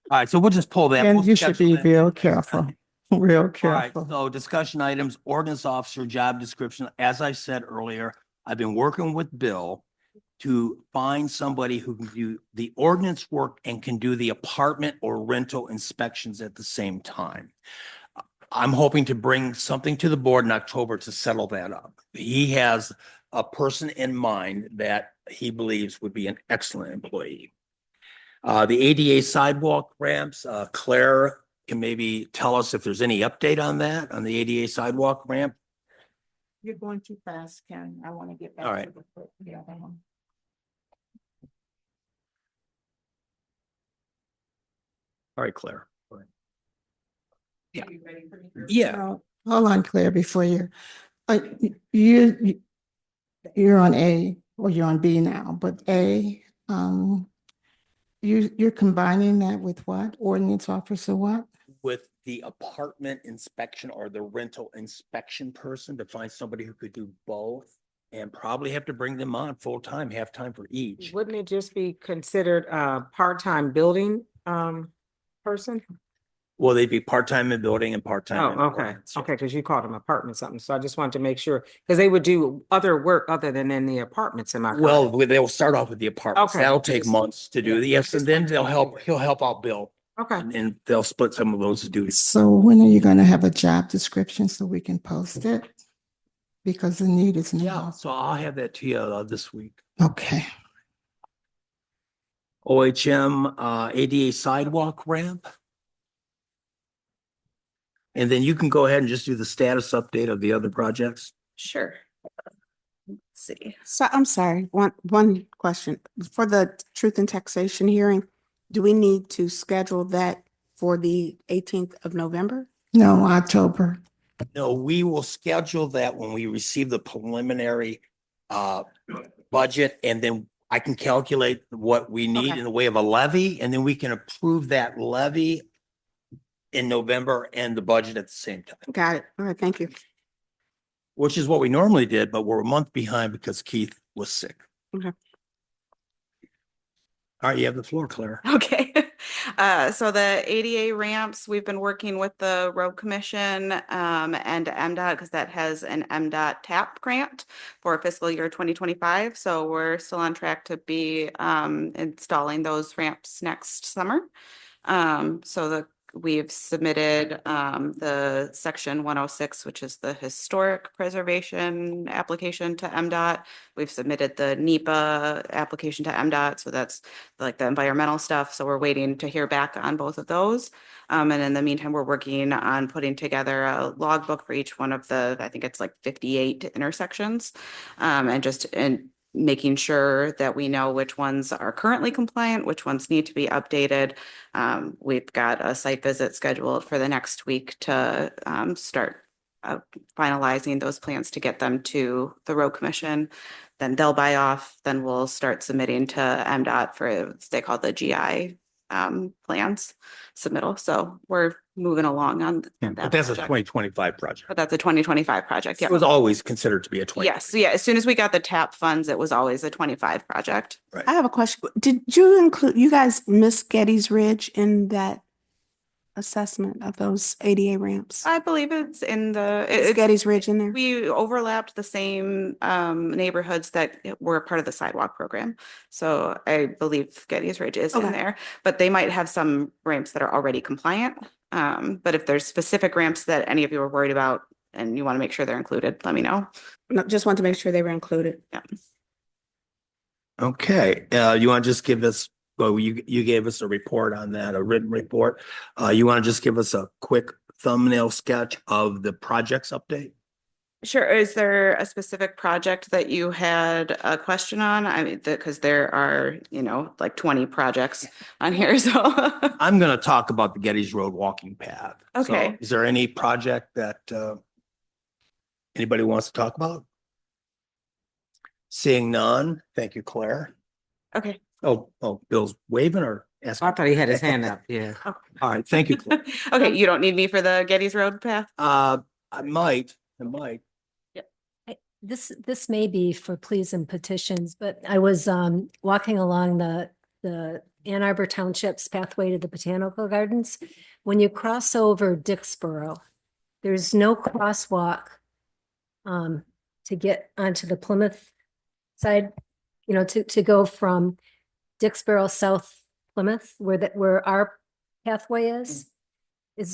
All right, so we'll just pull that. And We'll you should schedule be that. real careful, real All right, careful. so discussion items, ordinance officer job description. As I said earlier, I've been working with Bill to find somebody who can do the ordinance work and can do the apartment or rental inspections at the same time. I'm hoping to bring something to the board in October to settle that up. He has a person in mind that he believes would be an excellent employee. The ADA sidewalk ramps, Claire can maybe tell us if there's any update on that, on the ADA sidewalk ramp. You're going too fast, Ken. I want to get back. All right. The other one. All right, Claire. Yeah. Yeah. Hold on, Claire, before you're on A, or you're on B now, but A, you're combining that with what? Ordinance officer what? With the apartment inspection or the rental inspection person to find somebody who could do both and probably have to bring them on full time, half time for each. Wouldn't it just be considered a part-time building person? Well, they'd be part-time in building and part-time. in Oh, okay, ordinance. okay, because you called them apartment something, so I just wanted to make sure, because they would do other work other than in the apartments, am I correct? Well, they'll start off with the apartments. Okay. That'll take Just- months to do. yeah, Yes, and just then wanted to they'll make help, sure. he'll help out Bill. Okay, And they'll split some of those duties. So when are you gonna have a job description so we can post it? Because the need is Yeah, now. so I'll have that to you this week. Okay. OHM, ADA sidewalk ramp. And then you can go ahead and just do the status update of the other projects. Sure. Let's see. So I'm sorry, one question. For the truth and taxation hearing, do we need to schedule that for the 18th of November? No, October. No, we will schedule that when we receive the preliminary budget, and then I can calculate what we need Okay. in the way of a levy, and then we can approve that levy in November and the budget at the same time, Got it. All right, thank you. which is what we normally did, but we're a month behind because Keith was sick. Okay. All right, you have the floor, Claire. Okay, so the ADA ramps, we've been working with the road commission and MDOT because that has an MDOT TAP grant for fiscal year 2025. So we're still on track to be installing those ramps next summer. We've submitted the section 106, which is the historic preservation application to MDOT. We've submitted the NEPA application to MDOT, so that's like the environmental stuff. So we're waiting to hear back on both of those. And in the meantime, we're working on putting together a logbook for each one of the, I think it's like 58 intersections, and making sure that we know which ones are currently compliant, which ones need to be updated. We've got a site visit scheduled for the next week to start finalizing those plans to get them to the road commission. Then they'll buy off, then we'll start submitting to MDOT for, they call the GI plans submittal. So we're moving along on that. But that's a project. 2025 project. But that's a 2025 project. Yeah. It was always considered to be a 20. Yes. Yeah. As soon as we got the TAP funds, it was always a 25 project. I have a question. Did you include, you guys miss Getty's Ridge in that assessment of those ADA ramps? I believe it's in the Is Getty's Ridge in there? We overlapped the same neighborhoods that were part of the sidewalk program. So I believe Getty's Ridge is in Okay. there, but they might have some ramps that are already compliant. But if there's specific ramps that any of you are worried about and you want to make sure they're included, let me know. No, just want to make sure they were included. Yeah. Okay, you want to just give us, well, you gave us a report on that, a written report. You want to just give us a quick thumbnail sketch of the projects update? Sure. Is there a specific project that you had a question on? I mean, because there are, like 20 projects on here, so. I'm going to talk about the Getty's Road walking path. So Okay. is there any project that anybody wants to talk about? Seeing none, thank you, Claire. Okay. Oh, Bill's waving or asking? I thought he had his hand up. Yeah. All right, thank you, Claire. Okay, you don't need me for the Getty's Road path? I might. This may be for pleas and petitions, but I was walking along the Ann Arbor Township's pathway to the Botanical Gardens. When you cross over Dixboro, there's no crosswalk to get onto the Plymouth side, to go from Dixboro South Plymouth, where our pathway is. Is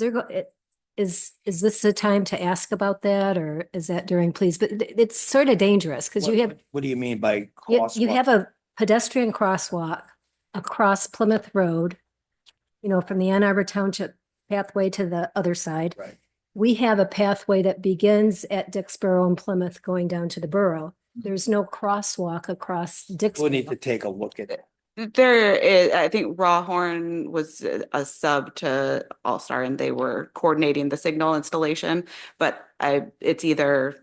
this the time to ask about that, or is that during please? But it's sort of dangerous because you have What do you mean by you crosswalk? have a pedestrian crosswalk across Plymouth Road, from the Ann Arbor Township pathway to the other side. Right. We have a pathway that begins at Dixboro and Plymouth going down to the borough. There's no crosswalk across Dixboro. We'll need to take a look at it. There is, I think Rawhorn was a sub to All Star and they were coordinating the signal installation, but it's either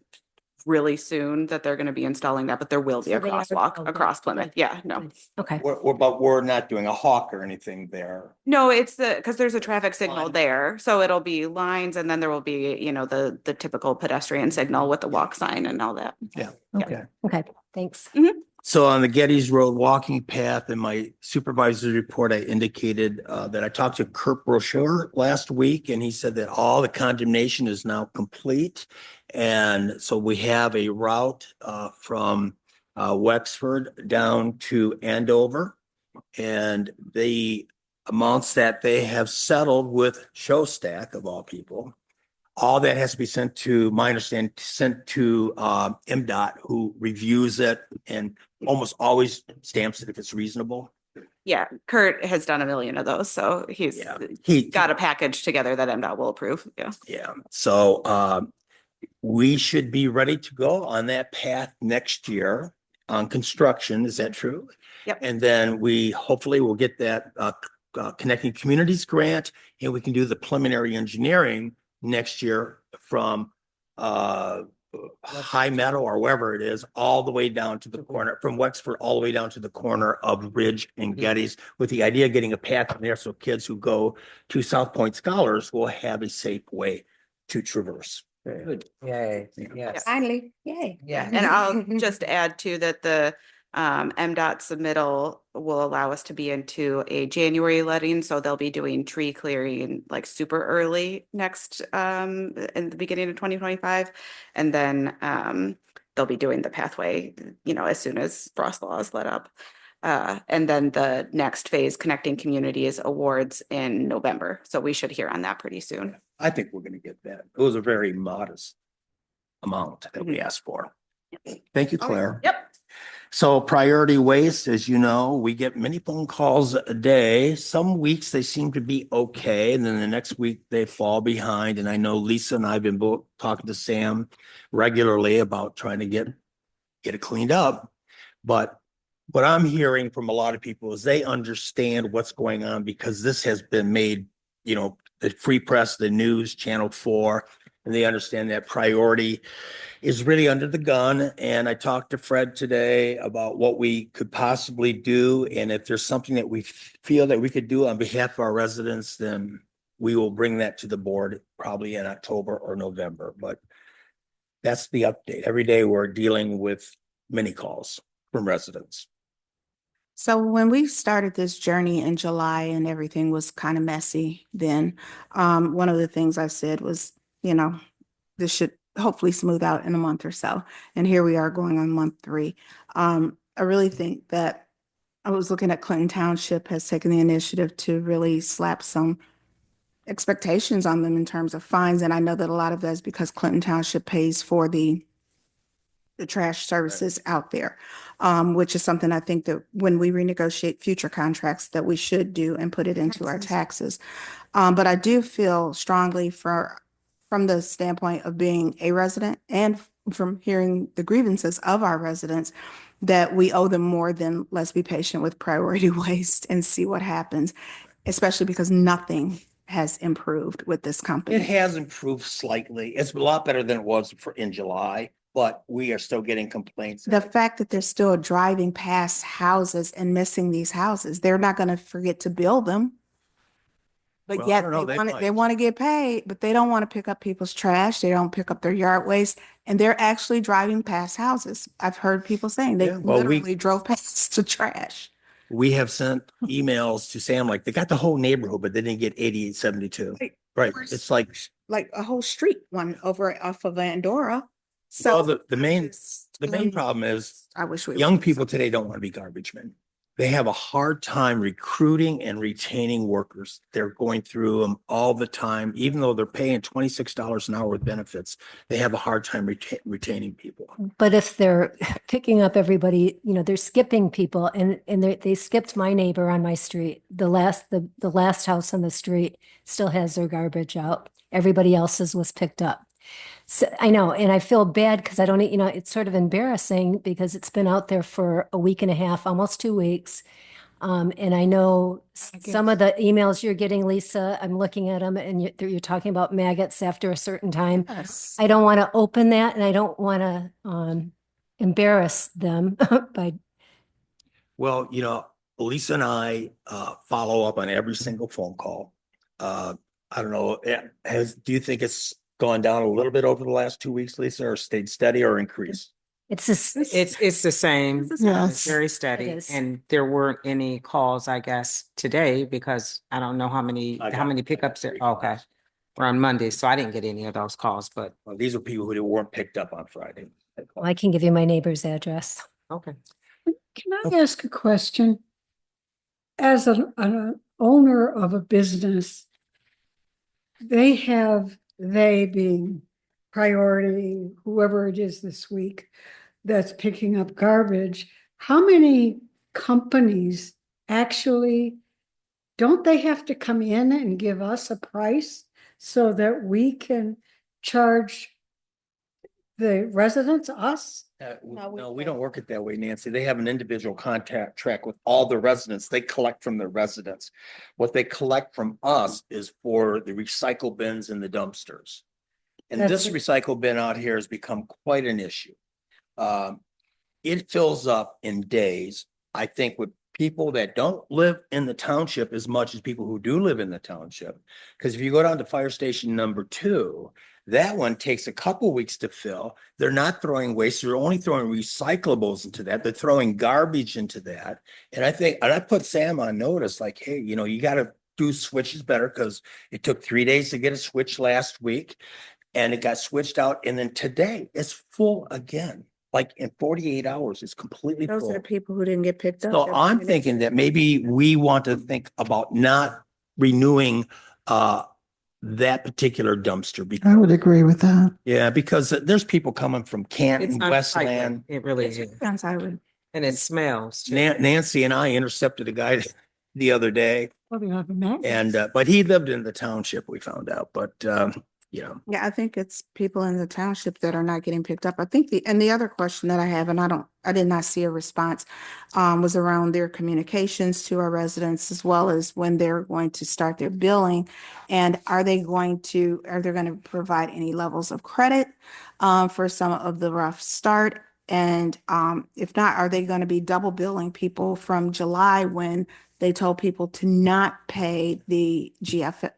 really soon that they're going to be installing that, but there will be a So they are- crosswalk oh, across good, Plymouth. good, Yeah, no. Okay. But we're not doing a hawk or anything there. No, it's because there's a traffic signal there. So it'll be lines and then there will be, the typical pedestrian signal with the walk sign and all that. Yeah, Yeah. okay. Okay, thanks. So on the Getty's Road walking path, in my supervisor's report, I indicated that I talked to Kurt Brochure last week, and he said that all the condemnation is now complete. And so we have a route from Wexford down to Andover. And the amounts that they have settled with Showstack, of all people, all that has to be sent to, my understanding, sent to MDOT, who reviews it and almost always stamps it if it's reasonable. Yeah, Kurt has done a million of those, so he's got a package together that MDOT will approve. Yeah. Yeah. So we should be ready to go on that path next year on construction. Is that true? Yep. And then we hopefully will get that Connecting Communities grant, and we can do the preliminary engineering next year from High Meadow or wherever it is, all the way down to the corner, from Wexford all the way down to the corner of Ridge and Getty's, with the idea of getting a path in there so kids who go to South Point Scholars will have a safe way to traverse. Good. Yay, yes. Finally, yay. Yeah, and I'll just add too that the MDOT submittal will allow us to be into a January letting, so they'll be doing tree clearing like super early next in the beginning of 2025. And then they'll be doing the pathway, you know, as soon as frost law is let up. And then the next phase, connecting communities awards in November. So we should hear on that pretty soon. I think we're gonna get that. It was a very modest amount that we asked for. Thank you, Claire. Yep. So priority waste, as you know, we get many phone calls a day. Some weeks they seem to be okay, and then the next week they fall behind. And I know Lisa and I have been both talking to Sam regularly about trying to get it cleaned up. But what I'm hearing from a lot of people is they understand what's going on because this has been made, you know, the Free Press, the news, Channel 4, and they understand that priority is really under the gun. And I talked to Fred today about what we could possibly do. And if there's something that we feel that we could do on behalf of our residents, then we will bring that to the board probably in October or November. But that's the update. Every day we're dealing with many calls from residents. So when we started this journey in July and everything was kind of messy, then one of the things I said was, you know, this should hopefully smooth out in a month or so. And here we are going on month 3. I really think that I was looking at Clinton Township has taken the initiative to really slap some expectations on them in terms of fines. And I know that a lot of that is because Clinton Township pays for the trash services out there, which is something I think that when we renegotiate future contracts that we should do and put it into our taxes. But I do feel strongly from the standpoint of being a resident and from hearing the grievances of our residents that we owe them more than let's be patient with priority waste and see what happens, especially because nothing has improved with this company. It has improved slightly. It's a lot better than it was in July, but we are still getting complaints. The fact that they're still driving past houses and missing these houses, they're not going to forget to build them. But Well, I yet don't know, they they might. want to get paid, but they don't want to pick up people's trash. They don't pick up their yard waste, and they're actually driving past houses. I've heard people saying they Yeah, well, literally drove past the trash. We have sent emails to Sam, like they got the whole neighborhood, but they didn't get 8872. Right. It's like, Like a whole street, one over off of Andorra. well, So the main problem is I wish we young people today don't want to be garbage men. They have a hard time recruiting and retaining workers. They're going through them all the time, even though they're paying $26 an hour with benefits. They have a hard time retaining people. But if they're picking up everybody, you know, they're skipping people and they skipped my neighbor on my street. The last house on the street still has their garbage out. Everybody else's was picked up. So I know, and I feel bad because I don't, you know, it's sort of embarrassing because it's been out there for a week and a half, almost 2 weeks. And I know some of the emails you're getting, Lisa, I'm looking at them and you're talking about maggots after a certain time. Yes. I don't want to open that and I don't want to embarrass them by. Well, you know, Lisa and I follow up on every single phone call. I don't know, do you think it's gone down a little bit over the last 2 weeks, Lisa, or stayed steady or increased? It's the same. Yes. It's very steady. It is. And there weren't any calls, I guess, today because I don't know how many pickups there. Okay. We're on Monday, so I didn't get any of those calls, but Well, these are people who weren't picked up on Friday. Well, I can give you my neighbor's address. okay. Can I ask a question? As an owner of a business, they being priority, whoever it is this week that's picking up garbage, how many companies actually, don't they have to come in and give us a price so that we can charge the residents, us? No, we don't work it that way, Nancy. They have an individual contact track with all the residents. They collect from the residents. What they collect from us is for the recycle bins and the dumpsters. And That's this it. recycle bin out here has become quite an issue. It fills up in days, I think, with people that don't live in the township as much as people who do live in the township. Because if you go down to fire station number 2, that one takes a couple weeks to fill. They're not throwing waste, they're only throwing recyclables into that. They're throwing garbage into that. And I put Sam on notice, like, hey, you gotta do switches better, because it took 3 days to get a switch last week. And it got switched out. And then today it's full again. Like in 48 hours, it's completely Those are the full. people who didn't get picked up. So I'm thinking that maybe we want to think about not renewing that particular dumpster. I would agree with that. Yeah, because there's people coming from It's Canton, unsightly. Westland. It really is. Unsightly. And it smells. too. Nancy and I intercepted a guy the other day, Well, they have a map. and but he lived in the township, we found out. But Yeah, I think it's people in the township that are not getting picked up. I think the other question that I have, and I did not see a response, was around their communications to our residents, as well as when they're going to start their billing. And are they going to provide any levels of credit for some of the rough start? And if not, are they going to be double billing people from July when they told people to not pay the GFL,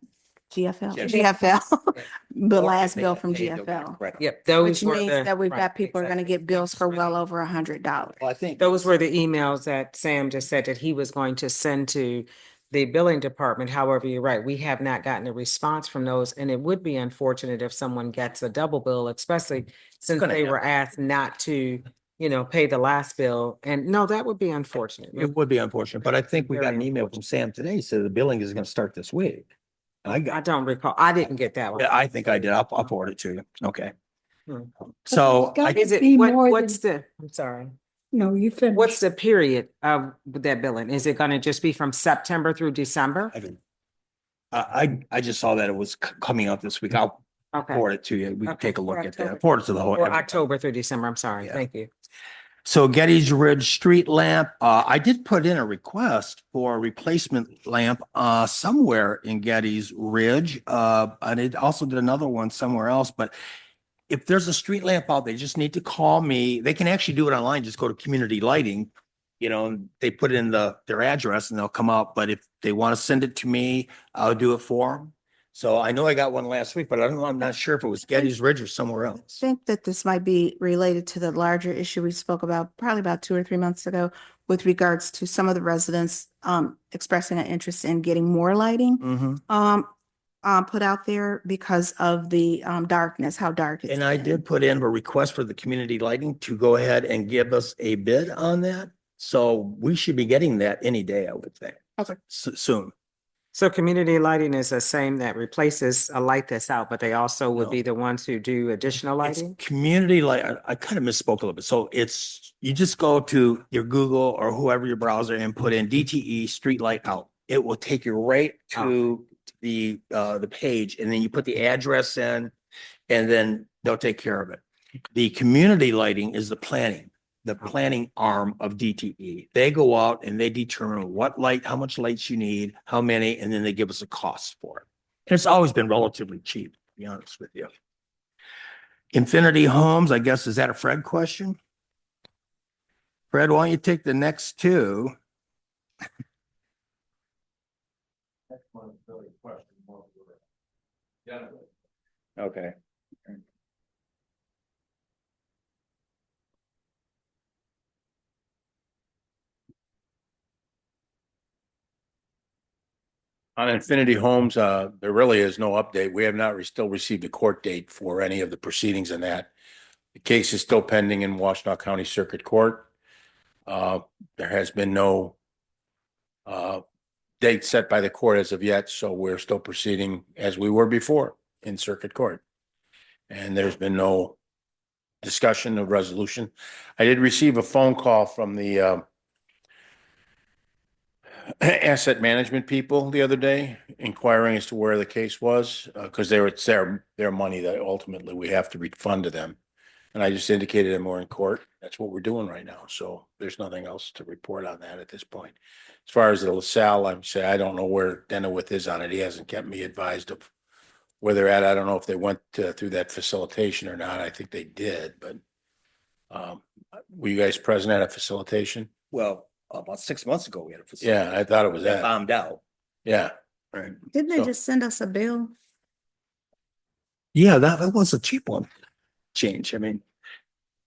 the last bill from GFL? Yep, those Which were means the. that we've right, got people are gonna exactly. get bills for well over $100. I think Those were the emails that Sam just said that he was going to send to the billing department. However, you're right, we have not gotten a response from those. And it would be unfortunate if someone gets a double bill, especially since gonna they were happen. asked not to, pay the last bill. And no, that would be unfortunate. it would be unfortunate, but I think we got an email from Sam today, said the billing is going to start this week. I don't recall. I didn't get that one. Yeah, I think I did. I'll forward it to you. Okay. Hmm. So Got I, to Is it, be what, more what's than, the, I'm sorry. no, you finished. What's the period of that billing? Is it gonna just be from September through December? I just saw that it was coming up this week. I'll Okay. forward it to you. We can Okay. take a look For at October. that. Forward it to the whole. Or October through December, I'm sorry. Yeah. Thank you. So Getty's Ridge street lamp, I did put in a request for a replacement lamp, somewhere in Getty's Ridge. And it also did another one somewhere else, but if there's a street lamp out, they just need to call me. They can actually do it online. Just go to Community Lighting, and they put in their address and they'll come out. But if they want to send it to me, I'll do it for them. So I know I got one last week, but I'm not sure if it was Getty's Ridge or somewhere I else. think that this might be related to the larger issue we spoke about probably about 2 or 3 months ago with regards to some of the residents expressing an interest in getting more lighting put out there because of the darkness, how dark it's And I been. did put in a request for the Community Lighting to go ahead and give us a bid on that. So we should be getting that any day, I would think. Okay. Soon. So community lighting is the same that replaces a light that's out, but they also would No. be the ones who do additional It's lighting? community light. I kind of misspoke a little bit. So you just go to your Google or whoever your browser and put in DTE street light out. It will take you right to the page, and then you put the address in, and then they'll take care of it. The community lighting is the planning arm of DTE. They go out and they determine what light, how much lights you need, how many, and then they give us a cost for it. And it's always been relatively cheap, to be honest with you. Infinity Homes, I guess, is that a Fred question? Fred, why don't you take the next two? Okay. On Infinity Homes, there really is no update. We have not still received a court date for any of the proceedings in that. The case is still pending in Washtenaw County Circuit Court. There has been no date set by the court as of yet, so we're still proceeding as we were before in Circuit Court. And there's been no discussion of resolution. I did receive a phone call from the asset management people the other day inquiring as to where the case was, because it's their money that ultimately we have to refund to them. And I just indicated them we're in court. That's what we're doing right now. So there's nothing else to report on that at this point. As far as the LaSalle, I don't know where Denowith is on it. He hasn't kept me advised of where they're at. I don't know if they went through that facilitation or not. I think they did, but were you guys present at a facilitation? Well, about 6 months ago, we had a facility. Yeah, I thought it was that that. bombed out. Yeah. Right. Didn't they So- just send us a bill? Yeah, that was a cheap one. Change. I mean,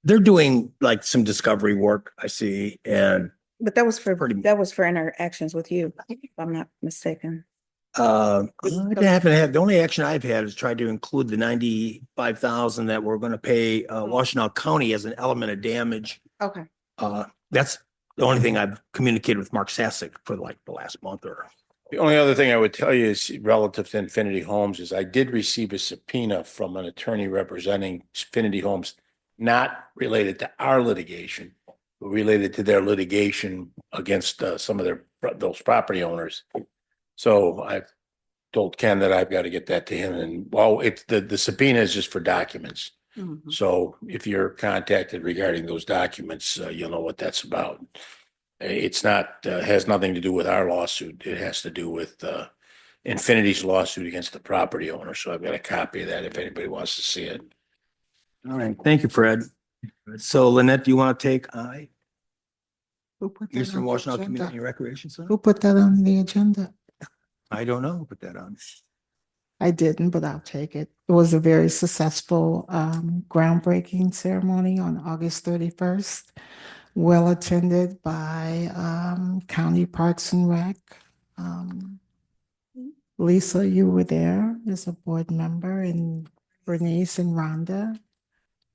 they're doing like some discovery work, I see, and But that was for, Pretty- that was for interactions with you, if I'm not mistaken. I haven't had, the only action I've had is tried to include the 95,000 that we're gonna pay Washtenaw County as an element of damage. Okay. That's the only thing I've communicated with Mark Sasek for like the last month or. The only other thing I would tell you is relative to Infinity Homes is I did receive a subpoena from an attorney representing Infinity Homes, not related to our litigation, but related to their litigation against some of those property owners. So I've told Ken that I've got to get that to him, and well, it's the subpoena is just for documents. Mhm. So if you're contacted regarding those documents, you'll know what that's about. It's not, has nothing to do with our lawsuit. It has to do with Infinity's lawsuit against the property owner. So I've got a copy of that if anybody wants to see it. All right, thank you, Fred. So Lynette, do you want to take Who put that Eastern on the Washtenaw agenda? Community Recreation Center? Who put that on the agenda? I don't know, who put that on. I didn't, but I'll take it. It was a very successful groundbreaking ceremony on August 31st. Well attended by County Parks and Rec. Lisa, you were there as a board member, and Bernice and Rhonda.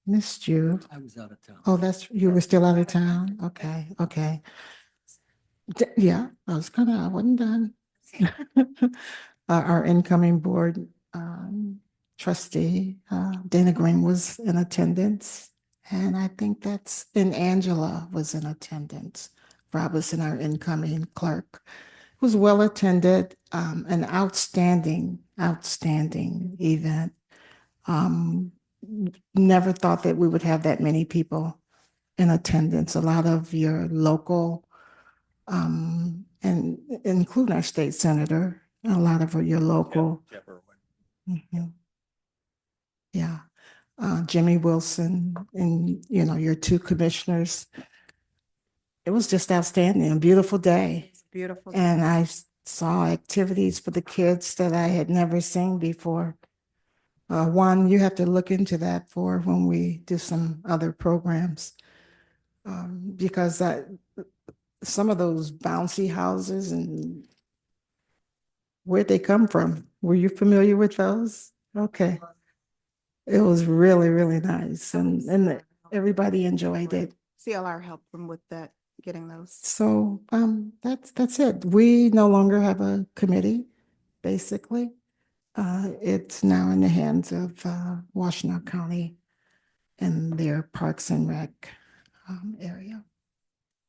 Missed you. I was out of town. Oh, you were still out of town? Okay, okay. Yeah, I wasn't done. Our incoming board trustee, Dana Green, was in attendance. And I think and Angela was in attendance. Robinson, our incoming clerk, was well attended, an outstanding event. Never thought that we would have that many people in attendance. A lot of your local, and including our state senator, a lot of your local. Mhm. Yeah. Jimmy Wilson and, your two commissioners. It was just outstanding, a beautiful day. It's beautiful. And I saw activities for the kids that I had never seen before. One, you have to look into that for when we do some other programs. Because some of those bouncy houses, and where'd they come from? Were you familiar with those? Okay. It was really, really nice, and everybody enjoyed it. CLR helped them with that, getting those. So that's it. We no longer have a committee, basically. It's now in the hands of Washtenaw County and their Parks and Rec area.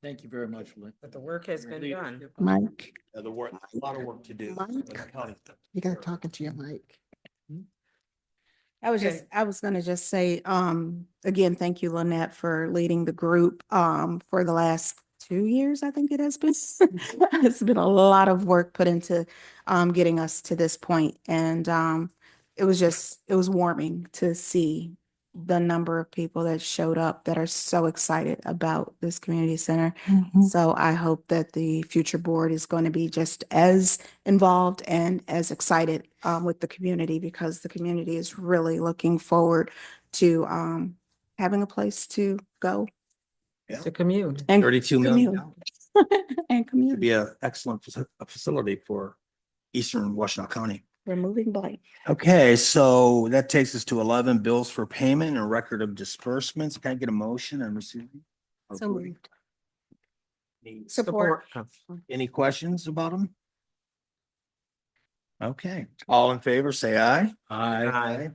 Thank you very much, Lynn. But the work has been done. Mike, The work, a lot of work to do. Mike? You gotta talk into your mic. I was gonna just say, again, thank you, Lynette, for leading the group, for the last 2 years, I think it has been. It's been a lot of work put into, getting us to this point. And, it was warming to see the number of people that showed up that are so excited about this community center. Mhm. So I hope that the future board is going to be just as involved and as excited with the community, because the community is really looking forward to having a place to go To commute. and 32 million. commute. And commute. It'd be an excellent facility for Eastern Washtenaw County. Removing blank. Okay, so that takes us to 11 bills for payment and record of disbursements. Can I get a motion and receiving? So moved. Need Support. Any questions about them? Okay, all in favor, say aye. Aye.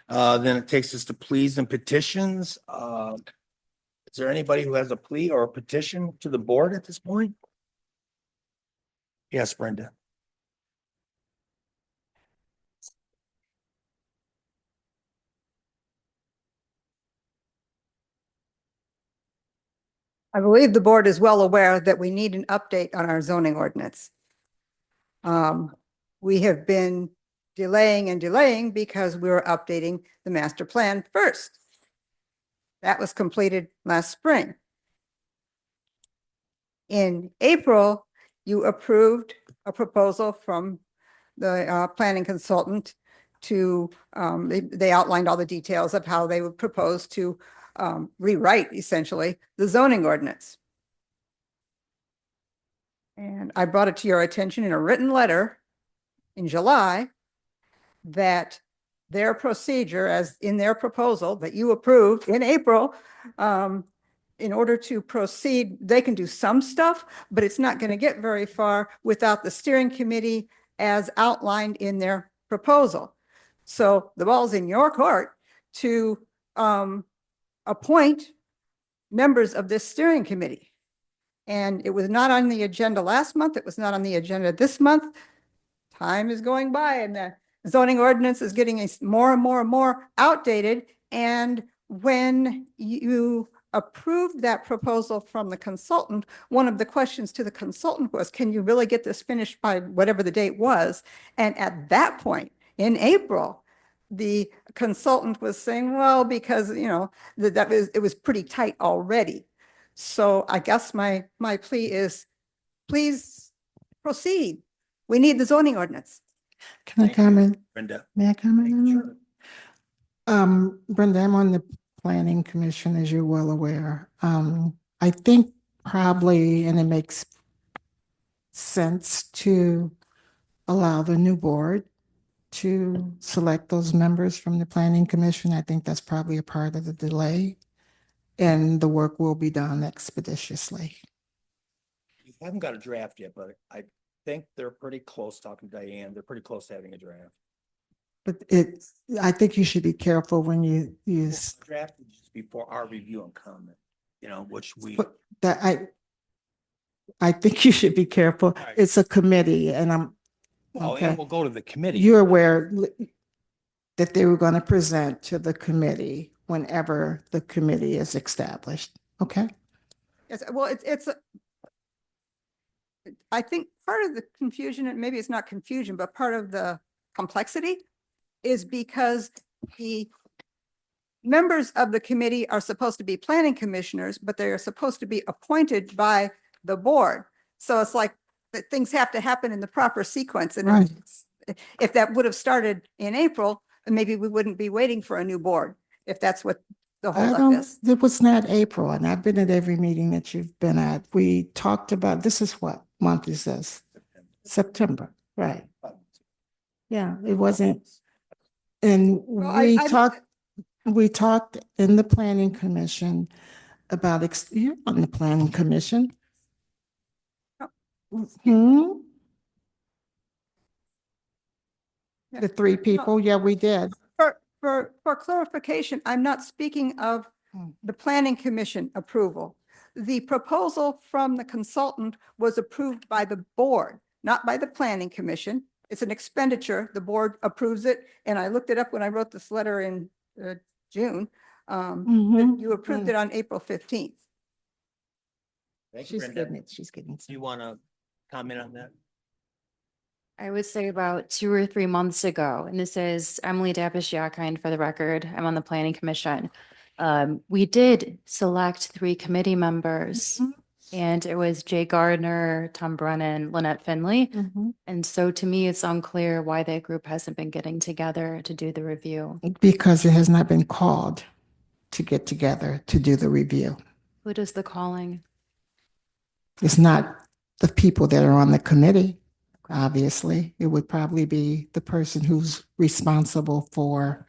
Then it takes us to pleas and petitions. Is there anybody who has a plea or a petition to the board at this point? Yes, Brenda. I believe the board is well aware that we need an update on our zoning ordinance. We have been delaying and delaying because we were updating the master plan first. That was completed last spring. In April, you approved a proposal from the planning consultant to, they outlined all the details of how they would propose to rewrite essentially the zoning ordinance. And I brought it to your attention in a written letter in July that their procedure, as in their proposal that you approved in April, in order to proceed, they can do some stuff, but it's not going to get very far without the steering committee as outlined in their proposal. So the ball's in your court to appoint members of this steering committee. And it was not on the agenda last month. It was not on the agenda this month. Time is going by and the zoning ordinance is getting more and more and more outdated. And when you approved that proposal from the consultant, one of the questions to the consultant was, can you really get this finished by whatever the date was? And at that point, in April, the consultant was saying, well, because, you know, it was pretty tight already. So I guess my plea is, please proceed. We need the zoning ordinance. Can I comment? Brenda. May I comment on that? Brenda, I'm on the Planning Commission, as you're well aware. I think probably, and it makes sense to allow the new board to select those members from the Planning Commission. I think that's probably a part of the delay, and the work will be done expeditiously. You haven't got a draft yet, but I think they're pretty close, talking to Diane, they're pretty close to having a draft. But I think you should be careful when you use Draft is just before our review and comment, you know, which we. that. I think you should be careful. Right. It's a committee, and I'm Oh, okay. and we'll go to the committee. You're aware that they were going to present to the committee whenever the committee is established. Okay. Yes, well, I think part of the confusion, and maybe it's not confusion, but part of the complexity is because the members of the committee are supposed to be planning commissioners, but they are supposed to be appointed by the board. So it's like that things have to happen in the proper sequence. And Right. if that would have started in April, then maybe we wouldn't be waiting for a new board, if that's what the holdup is. It was not April, and I've been at every meeting that you've been at. We talked about, this is what month is this? September, right? Yeah, it wasn't. And Well, we talked in the Planning Commission about, you're on the Planning Commission. Hmm? The three people, yeah, we did. For clarification, I'm not speaking of the planning commission approval. The proposal from the consultant was approved by the board, not by the planning commission. It's an expenditure. The board approves it. And I looked it up when I wrote this letter in June. You approved it on April 15th. Thank you, She's Brenda. getting it. She's getting Do you want to comment on that? I would say about 2 or 3 months ago, and this is Emily Dapish-Yakind for the record. I'm on the Planning Commission. We did select 3 committee members, and it was Jay Gardner, Tom Brennan, Lynette Finley. And so to me, it's unclear why that group hasn't been getting together to do the review. Because it has not been called to get together to do the review. Who does the calling? It's not the people that are on the committee, obviously. It would probably be the person who's responsible for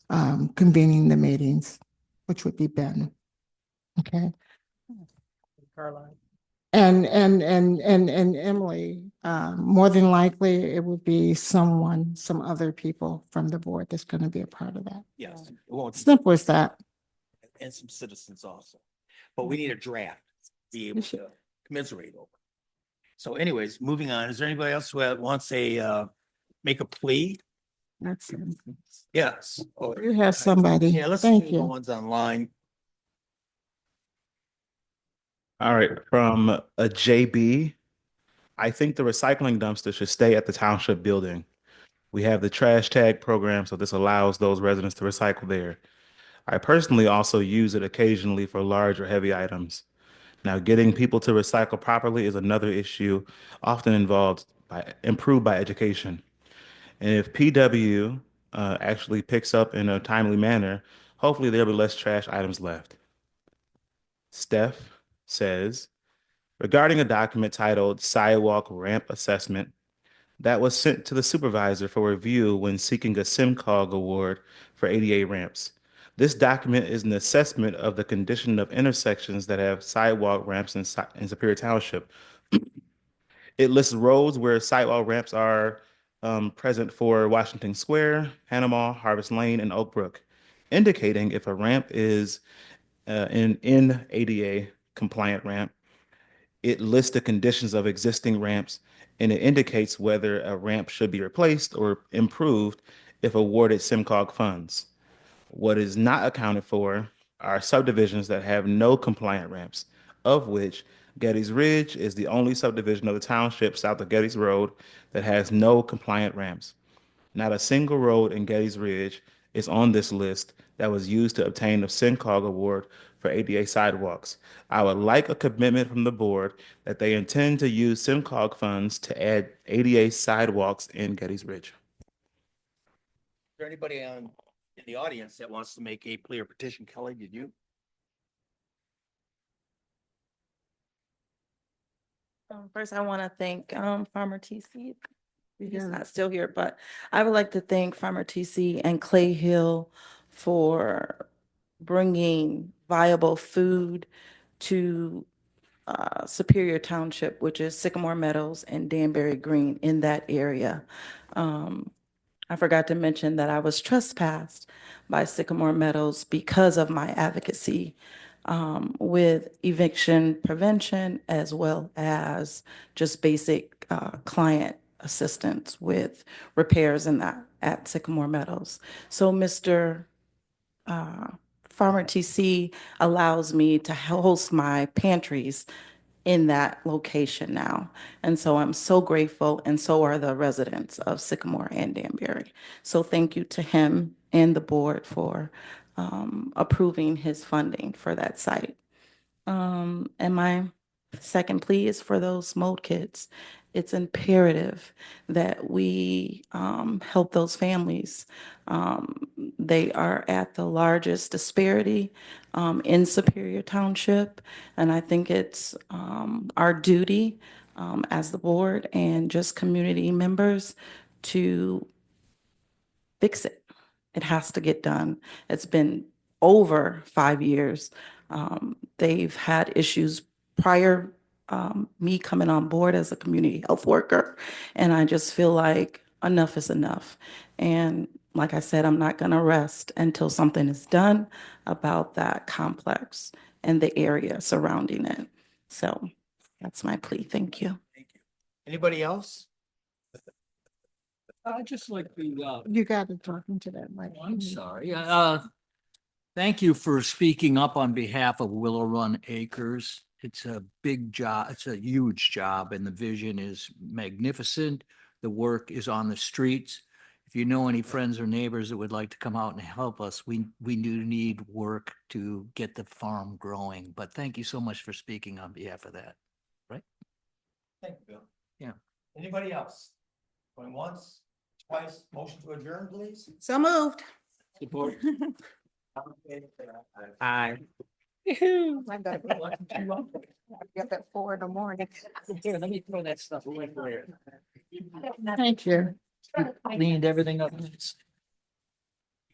convening the meetings, which would be Ben. Okay. Caroline. And Emily, more than likely, it would be some other people from the board that's going to be a part of that. Yes. It won't. Simple as that. And some citizens also. But we need a draft to be able to commiserate over. So anyways, moving on, is there anybody else who wants a, make a plea? That's it. Yes. Oh, You have somebody. yeah, let's Thank see the you. ones online. All right, from a JB, I think the recycling dumpster should stay at the township building. We have the trash tag program, so this allows those residents to recycle there. I personally also use it occasionally for large or heavy items. Now, getting people to recycle properly is another issue, often improved by education. And if PW actually picks up in a timely manner, hopefully there'll be less trash items left. Steph says, regarding a document titled Sidewalk Ramp Assessment that was sent to the supervisor for review when seeking a SIMCOG award for ADA ramps. This document is an assessment of the condition of intersections that have sidewalk ramps in Superior Township. It lists roads where sidewalk ramps are present for Washington Square, Panama, Harvest Lane, and Oak Brook, indicating if a ramp is an ADA compliant ramp. It lists the conditions of existing ramps, and it indicates whether a ramp should be replaced or improved if awarded SIMCOG funds. What is not accounted for are subdivisions that have no compliant ramps, of which Getty's Ridge is the only subdivision of the township south of Getty's Road that has no compliant ramps. Not a single road in Getty's Ridge is on this list that was used to obtain the SIMCOG award for ADA sidewalks. I would like a commitment from the board that they intend to use SIMCOG funds to add ADA sidewalks in Getty's Ridge. Is there anybody in the audience that wants to make a plea or petition? Kelly, did you? First, I want to thank Farmer TC. He's not still here, but I would like to thank Farmer TC and Clay Hill for bringing viable food to Superior Township, which is Sycamore Meadows and Danbury Green in that area. I forgot to mention that I was trespassed by Sycamore Meadows because of my advocacy with eviction prevention, as well as just basic client assistance with repairs and that at Sycamore Meadows. So Mr. Farmer TC allows me to host my pantries in that location now. And so I'm so grateful, and so are the residents of Sycamore and Danbury. So thank you to him and the board for approving his funding for that site. And my second plea is for those MODE kids. It's imperative that we help those families. They are at the largest disparity in Superior Township, and I think it's our duty as the board and just community members to fix it. It has to get done. It's been over 5 years. They've had issues prior me coming on board as a community health worker, and I just feel like enough is enough. And like I said, I'm not going to rest until something is done about that complex and the area surrounding it. So that's my plea. Thank you. Anybody else? I'd just like to, You got to talk into that mic. I'm sorry. Thank you for speaking up on behalf of Willow Run Acres. It's a big job. It's a huge job, and the vision is magnificent. The work is on the streets. If you know any friends or neighbors that would like to come out and help us, we do need work to get the farm growing. But thank you so much for speaking on behalf of that. Right? Thank you, Bill. Yeah. Anybody else? Going once, twice, motion to adjourn, please? So moved. Support. Aye. I got that 4 in the morning. Here, let me throw that stuff away for you. Thank you. Cleaned everything up.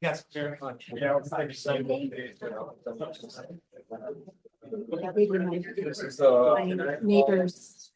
Yes, very much. Neighbors